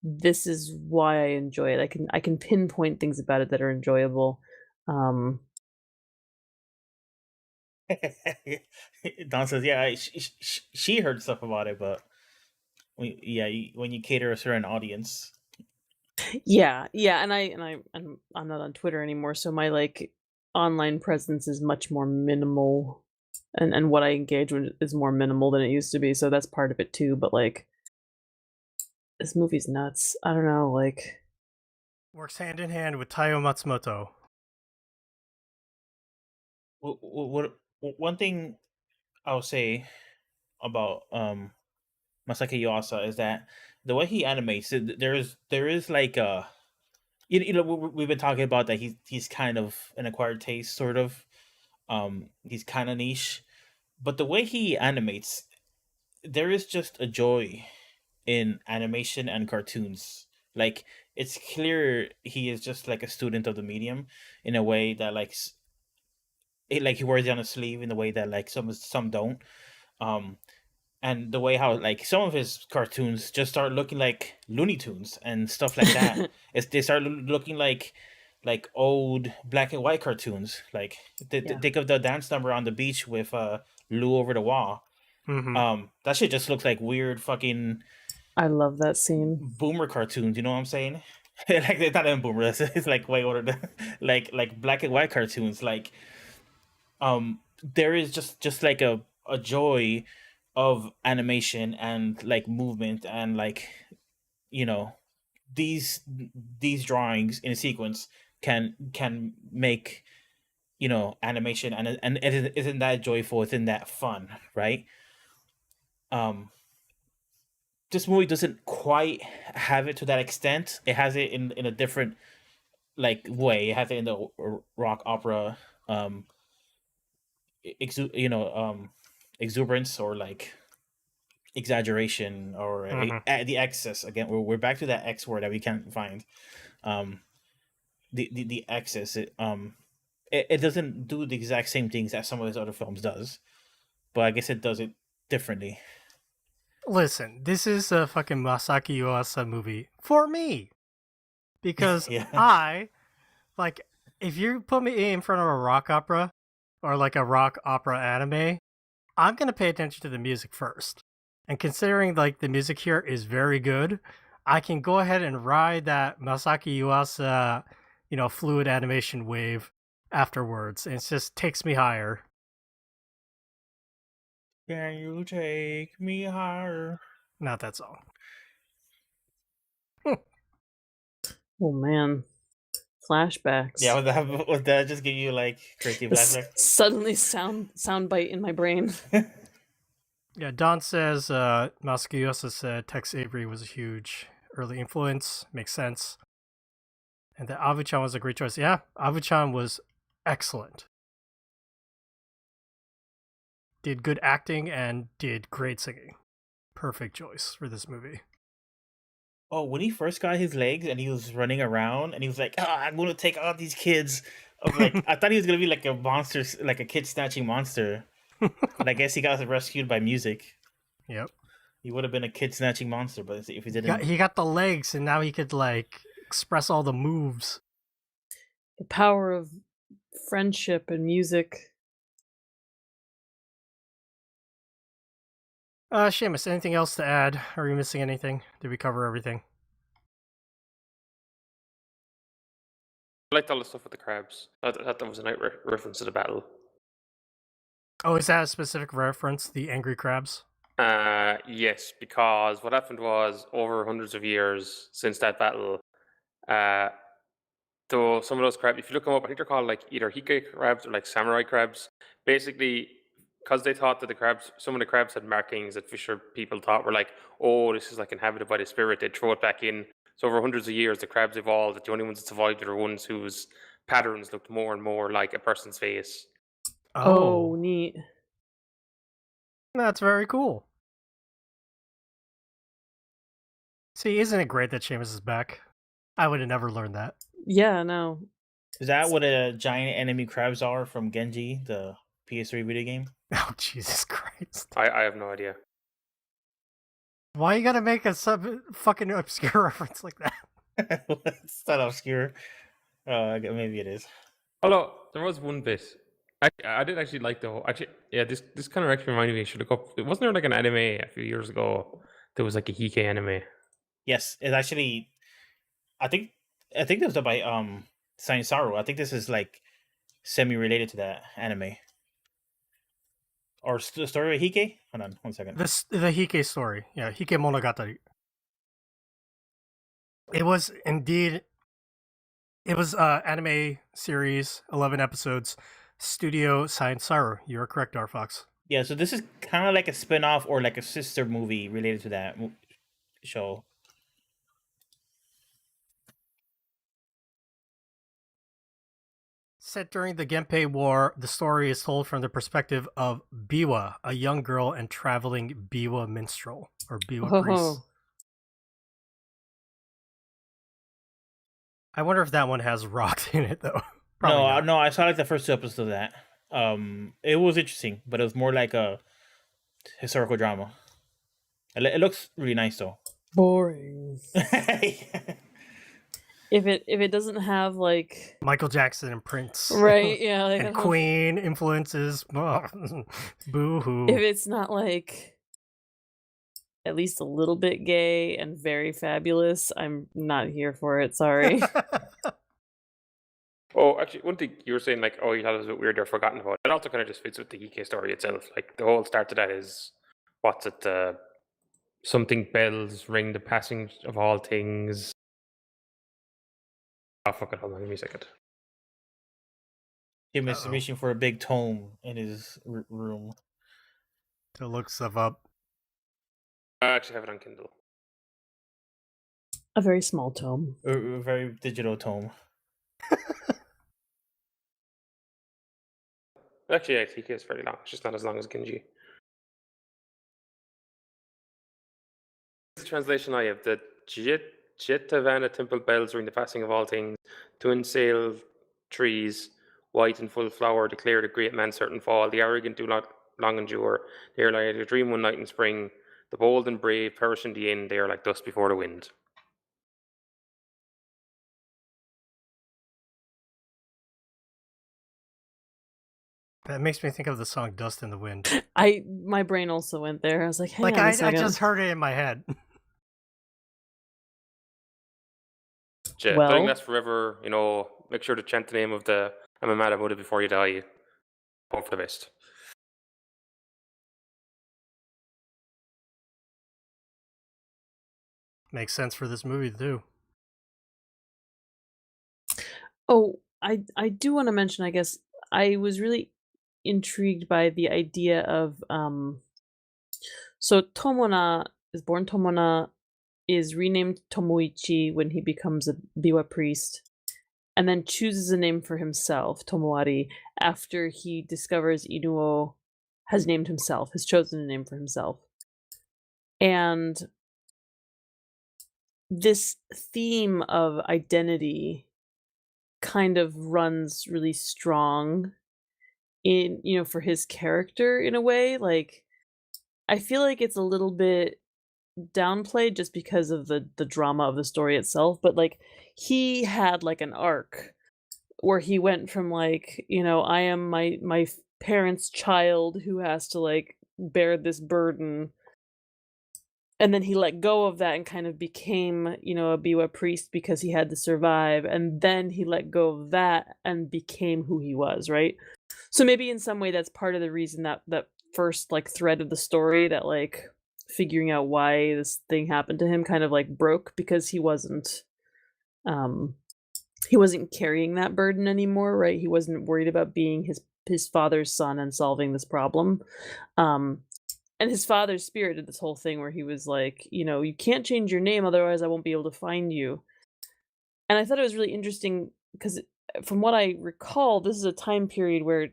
this is why I enjoy it. I can pinpoint things about it that are enjoyable. Don says, "Yeah, she heard stuff about it, but when you cater a certain audience, Yeah, and I'm not on Twitter anymore, so my like online presence is much more minimal, and what I engage with is more minimal than it used to be. So that's part of it too. But like, this movie's nuts. I don't know, like Works hand in hand with Taiyo Matsumoto. what one thing I'll say about Masaki Yuasa is that the way he animates it, there is like we've been talking about that he's kind of an acquired taste, sort of. He's kind of niche, but the way he animates, there is just a joy in animation and cartoons. Like it's clear he is just like a student of the medium in a way that like he wears it on his sleeve in a way that like some don't. Um, and the way how like some of his cartoons just start looking like Looney Tunes and stuff like that. They start looking like old black and white cartoons. Like think of the dance number on the beach with Lou over the wall. Mm-hmm. That shit just looks like weird fucking I love that scene. boomer cartoons. You know what I'm saying? Like it's not even boomer. It's like way older than like black and white cartoons. Like there is just like a joy of animation and like movement and like these drawings in a sequence can make animation and it isn't that joyful, it's in that fun, right? This movie doesn't quite have it to that extent. It has it in a different like way. It has it in the rock opera exuberance or like exaggeration or the excess. Again, we're back to that X word that we can't find. The excess. It doesn't do the exact same things that some of his other films does, but I guess it does it differently. Listen, this is a fucking Masaki Yuasa movie for me. Because Yeah. if you put me in front of a rock opera or like a rock opera anime, I'm going to pay attention to the music first. And considering like the music here is very good, I can go ahead and ride that Masaki Yuasa, fluid animation wave afterwards. And it just takes me higher. Can you take me higher? Not that song. Oh man, flashbacks. Yeah, would that just give you like crazy flashbacks? Suddenly soundbite in my brain. Yeah, Don says Masaki Yuasa said Tex Avery was a huge early influence. Makes sense. And that Avu-chan was a great choice. Yeah, Avu-chan was excellent. Did good acting and did great singing. Perfect choice for this movie. Oh, when he first got his legs and he was running around and he was like, I'm going to take all these kids. I was like, I thought he was going to be like a monster, like a kid snatching monster. But I guess he got rescued by music. Yep. He would have been a kid snatching monster, but if he didn't. He got the legs and now he could like express all the moves. The power of friendship and music. Seamus, anything else to add? Are you missing anything? Did we cover everything? I liked all the stuff with the crabs. I thought that was a nice reference to the battle. Oh, is that a specific reference? The angry crabs? Yes, because what happened was over hundreds of years since that battle, though some of those crabs, if you look them up, I think they're called like either hike crabs or like samurai crabs. Basically, because they thought that some of the crabs had markings that fisher people thought were like, oh, this is like inhabited by the spirit, they'd throw it back in. So over hundreds of years, the crabs evolved. That the only ones that survived are the ones whose patterns looked more and more like a person's face. Oh, neat. That's very cool. See, isn't it great that Seamus is back? I would have never learned that. Yeah, no. Is that what a giant enemy crabs are from Genji, the PS3 video game? Oh, Jesus Christ. I have no idea. Why you gotta make a fucking obscure reference like that? It's not obscure. Maybe it is. Although there was one bit, I did actually like the whole. Actually, yeah, this kind of actually reminded me. I should look up. Wasn't there like an anime a few years ago? There was like a hike anime. Yes, it actually. I think it was done by Science Saru. I think this is like semi-related to that anime. Or the story of Hike? Hold on, 1 second. The Hike story. Yeah, Hike Monogatari. It was indeed. It was anime series, 11 episodes, Studio Science Saru. You are correct, Darfox. Yeah, so this is kind of like a spin-off or like a sister movie related to that show. Set during the Genpei War, the story is told from the perspective of Biwa, a young girl and traveling Biwa minstrel, or Biwa priest. I wonder if that one has rocks in it, though. No, I saw like the first 2 episodes of that. It was interesting, but it was more like a historical drama. It looks really nice, though. Boring. If it doesn't have like Michael Jackson and Prince, right? Yeah, like and Queen influences, boo-hoo. If it's not like at least a little bit gay and very fabulous, I'm not here for it. Sorry. Oh, actually, one thing you were saying, like, oh, you thought it was a bit weird or forgotten about. It also kind of just fits with the Hike story itself. Like, the whole start to that is, what's it, something bells ring the passing of all things. Oh, fuck it, hold on, give me a second. Him is reaching for a big tome in his room. To look stuff up. I actually have it on Kindle. A very small tome. A very digital tome. Actually, yeah, Hike is fairly long. It's just not as long as Genji. The translation I have, the Jetavana temple bells ring the passing of all things. Twin sail trees, white and full flower, declare the great man certain fall. The arrogant do not long endure. They are like a dream one night in spring. The bold and brave perish in the end. They are like dust before the wind. That makes me think of the song "Dust in the Wind." My brain also went there. I was like, hang Like on a I second. just heard it in my head. Yeah, Well- doing this forever, make sure to chant the name of the Amamada Buddha before you die. Hope for the best. Makes sense for this movie too. Oh, I do want to mention, I guess, I was really intrigued by the idea of so Tomona is born Tomona, is renamed Tomoichi when he becomes a Biwa priest, and then chooses a name for himself, Tomoari, after he discovers Inu-oh has named himself, has chosen a name for himself. And this theme of identity kind of runs really strong in, for his character in a way. Like, I feel like it's a little bit downplayed just because of the drama of the story itself, but like he had like an arc where he went from like, I am my parents' child who has to like bear this burden, and then he let go of that and kind of became, a Biwa priest because he had to survive, and then he let go of that and became who he was, right? So maybe in some way that's part of the reason that first like thread of the story, that like figuring out why this thing happened to him, kind of like broke because he wasn't carrying that burden anymore, right? He wasn't worried about being his father's son and solving this problem. And his father's spirit did this whole thing where he was like, you can't change your name, otherwise I won't be able to find you. And I thought it was really interesting because from what I recall, this is a time period where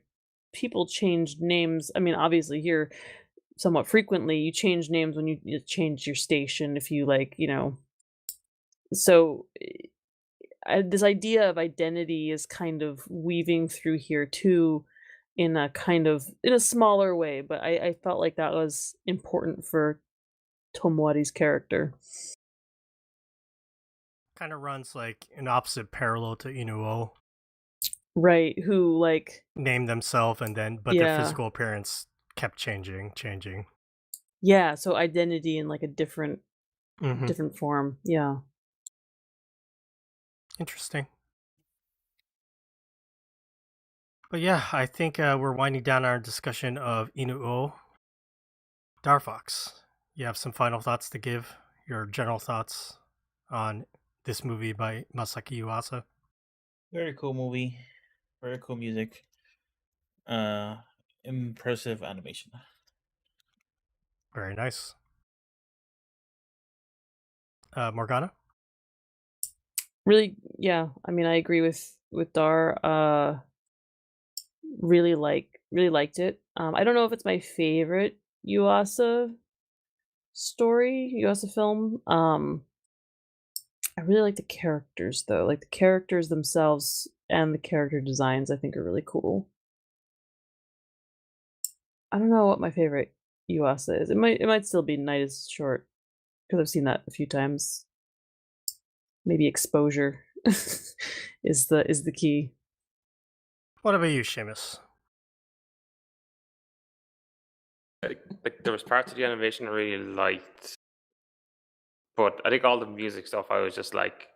people changed names. I mean, obviously here somewhat frequently, you change names when you change your station, if you like, so this idea of identity is kind of weaving through here too, in a smaller way, but I felt like that was important for Tomoari's character. Kind of runs like an opposite parallel to Inu-oh. Right, who like Named themselves and then but Yeah. their physical appearance kept changing. Yeah, so identity in like a different Mhm. different form. Yeah. Interesting. But yeah, I think we're winding down our discussion of Inu-oh. Darfox, you have some final thoughts to give? Your general thoughts on this movie by Masaki Yuasa? Very cool movie. Very cool music. Impressive animation. Very nice. Morgana? Really, yeah. I mean, I agree with Dar. Really liked it. I don't know if it's my favorite Yuasa film. I really like the characters though. Like the characters themselves and the character designs I think are really cool. I don't know what my favorite Yuasa is. It might still be Night is Short because I've seen that a few times. Maybe exposure is the key. What about you, Seamus? Like there was parts of the animation I really liked, but I think all the music stuff I was just like,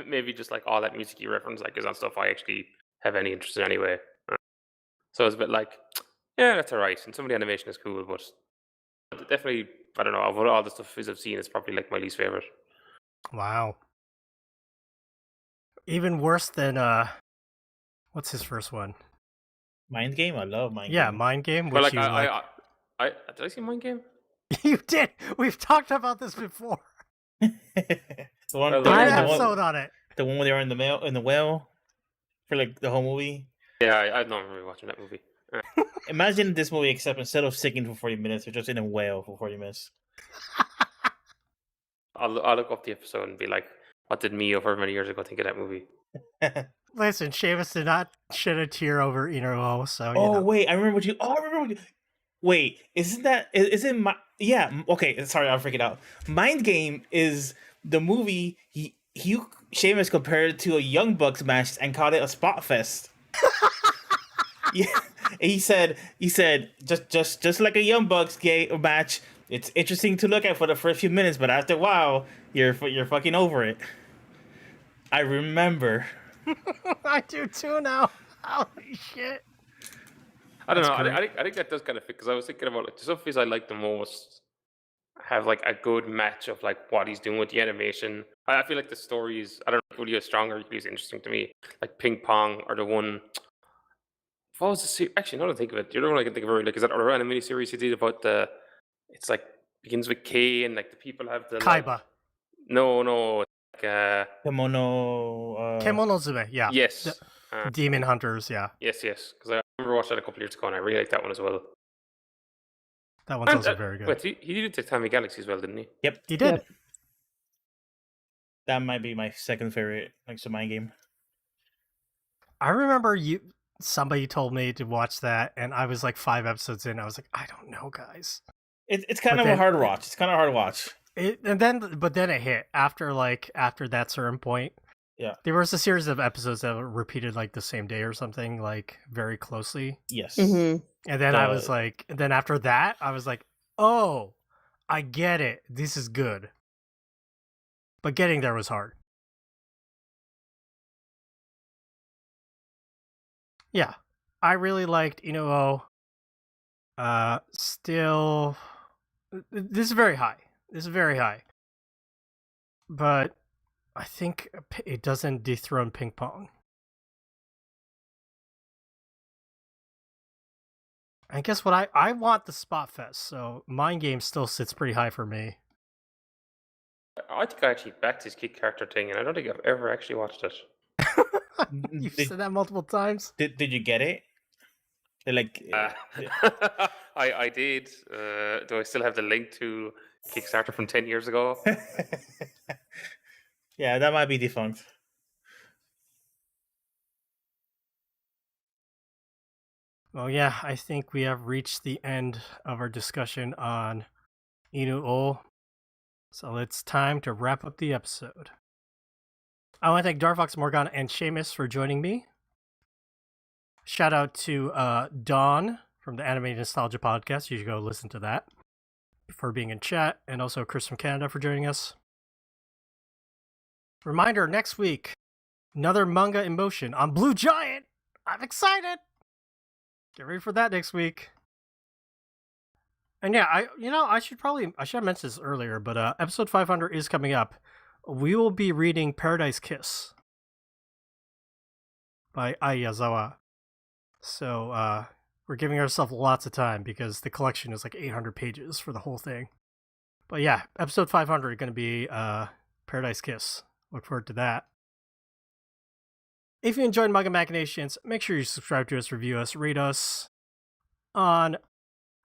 maybe just like all that music you reference like is on stuff I actually have any interest in anyway. So it's a bit like, yeah, that's alright. And some of the animation is cool, but definitely, I don't know. Of all the stuff I've seen, it's probably like my least favorite. Wow. Even worse than what's his first one? Mind Game? I love Mind Yeah, Game. Mind Game. But Which like, you did I see Mind Game? you did. We've talked about this before. the one, Well, Did I an the one- episode on it. the one where they are in the well for like the whole movie. Yeah, I don't remember watching that movie. Imagine this movie, except instead of singing for 40 minutes, you're just in a whale for 40 minutes. I'll look up the episode and be like, what did me over many years ago think of that movie? Listen, Seamus did not shed a tear over Inu-oh, so you Oh know. wait, I remember what you. Wait, isn't that? Is it Okay, sorry, I'm freaking out. Mind Game is the movie Seamus compared it to a Young Bucks match and called it a spot fest. Yeah, and he said just like a Young Bucks match. It's interesting to look at for the first few minutes, but after a while, you're fucking over it. I remember. I do too now. Holy shit. I don't That's know. great. I think that does kind of fit because I was thinking about like the stuff I like the most have like a good match of like what he's doing with the animation. I feel like the stories, I don't know, equally as strong or equally as interesting to me. Like Ping Pong or the one. What was the series? Actually, now that I think of it, the other one I can think of, like, is that other anime series he did about the. It's like begins with K and like the people have the. Kaiba. Like, no, like. Kemono. Kemonozume, yeah. Yes. Demon Hunters, yeah. Yes. Because I remember watching that a couple of years ago and I really liked that one as well. That one's also very good. Wait, he did it to Tammy Galaxy as well, didn't he? Yep, He did. Yep. that might be my second favorite next to Mind Game. I remember somebody told me to watch that, and I was like 5 episodes in. I was like, I don't know, guys. It's kind of a hard watch. It's kind of hard to watch. But then it hit after that certain point. Yeah. There was a series of episodes that were repeated like the same day or something, like very closely. Yes. Mm-hmm. And then I was like, and then after that, I was like, oh, I get it. This is good. But getting there was hard. Yeah. I really liked Inu-oh. Still, this is very high. But I think it doesn't dethrone Ping Pong. And guess what? I want the Spot Fest, so Mind Game still sits pretty high for me. I think I actually backed his Kickstarter thing, and I don't think I've ever actually watched it. You've said that multiple times. Did you get it? Like, I did. Do I still have the link to Kickstarter from 10 years ago? Yeah, that might be defunct. Well, yeah, I think we have reached the end of our discussion on Inu-oh. So it's time to wrap up the episode. I want to thank Darfox, Morgana, and Seamus for joining me. Shout out to Dawn from the Anime Nostalgia Podcast. You should go listen to that for being in chat. And also Chris from Canada for joining us. Reminder, next week, another manga in motion on Blue Giant. I'm excited. Get ready for that next week. And yeah, I should have mentioned this earlier, but episode 500 is coming up. We will be reading Paradise Kiss by Ayazawa. So we're giving ourselves lots of time because the collection is like 800 pages for the whole thing. But yeah, episode 500 is going to be Paradise Kiss. Look forward to that. If you enjoyed Manga Machinations, make sure you subscribe to us, review us, rate us on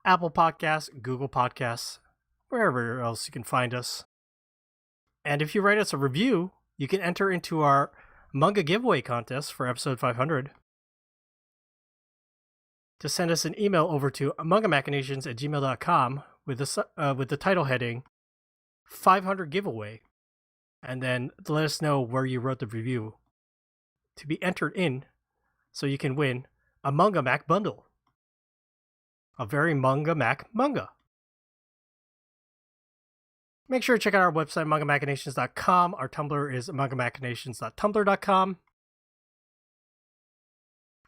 Apple Podcasts, Google Podcasts, wherever else you can find us. And if you write us a review, you can enter into our manga giveaway contest for episode 500. Just send us an email over to mangamachinations@gmail.com with the title heading 500 giveaway, and then let us know where you wrote the review to be entered in so you can win a Manga Mac bundle. A very Manga Mac manga. Make sure to check out our website, mangamachinations.com. Our Tumblr is mangamachinations.tumblr.com.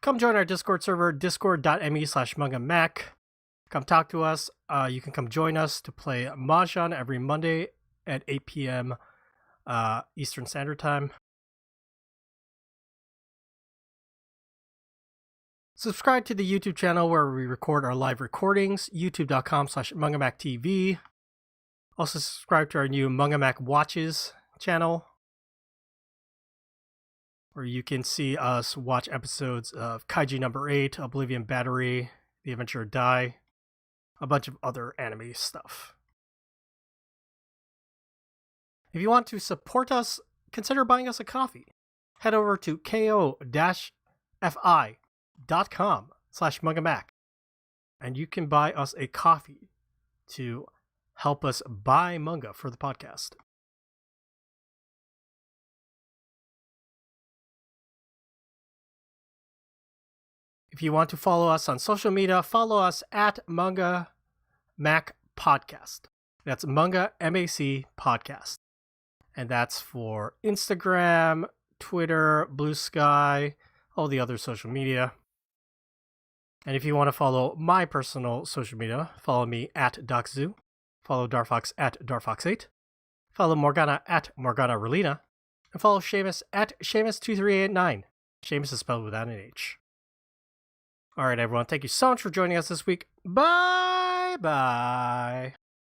Come join our Discord server, discord.me/mangamac. Come talk to us. You can come join us to play Mahjong every Monday at 8 p.m. Eastern Standard Time. Subscribe to the YouTube channel where we record our live recordings, youtube.com/mangamactv. Also subscribe to our new Mangamac Watches channel, where you can see us watch episodes of Kaiji number 8, Oblivion Battery, The Adventure of Dai, a bunch of other anime stuff. If you want to support us, consider buying us a coffee. Head over to ko-fi.com/mangamac, and you can buy us a coffee to help us buy manga for the podcast. If you want to follow us on social media, follow us at Manga Mac Podcast. That's Manga MAC Podcast. And that's for Instagram, Twitter, Blue Sky, all the other social media. And if you want to follow my personal social media, follow me at DocZoo, follow Darfox at Darfox8, follow Morgana at Morgana Relina, and follow Seamus at Seamus2389. Seamus is spelled without an H. All right, everyone. Thank you so much for joining us this week. Bye-bye.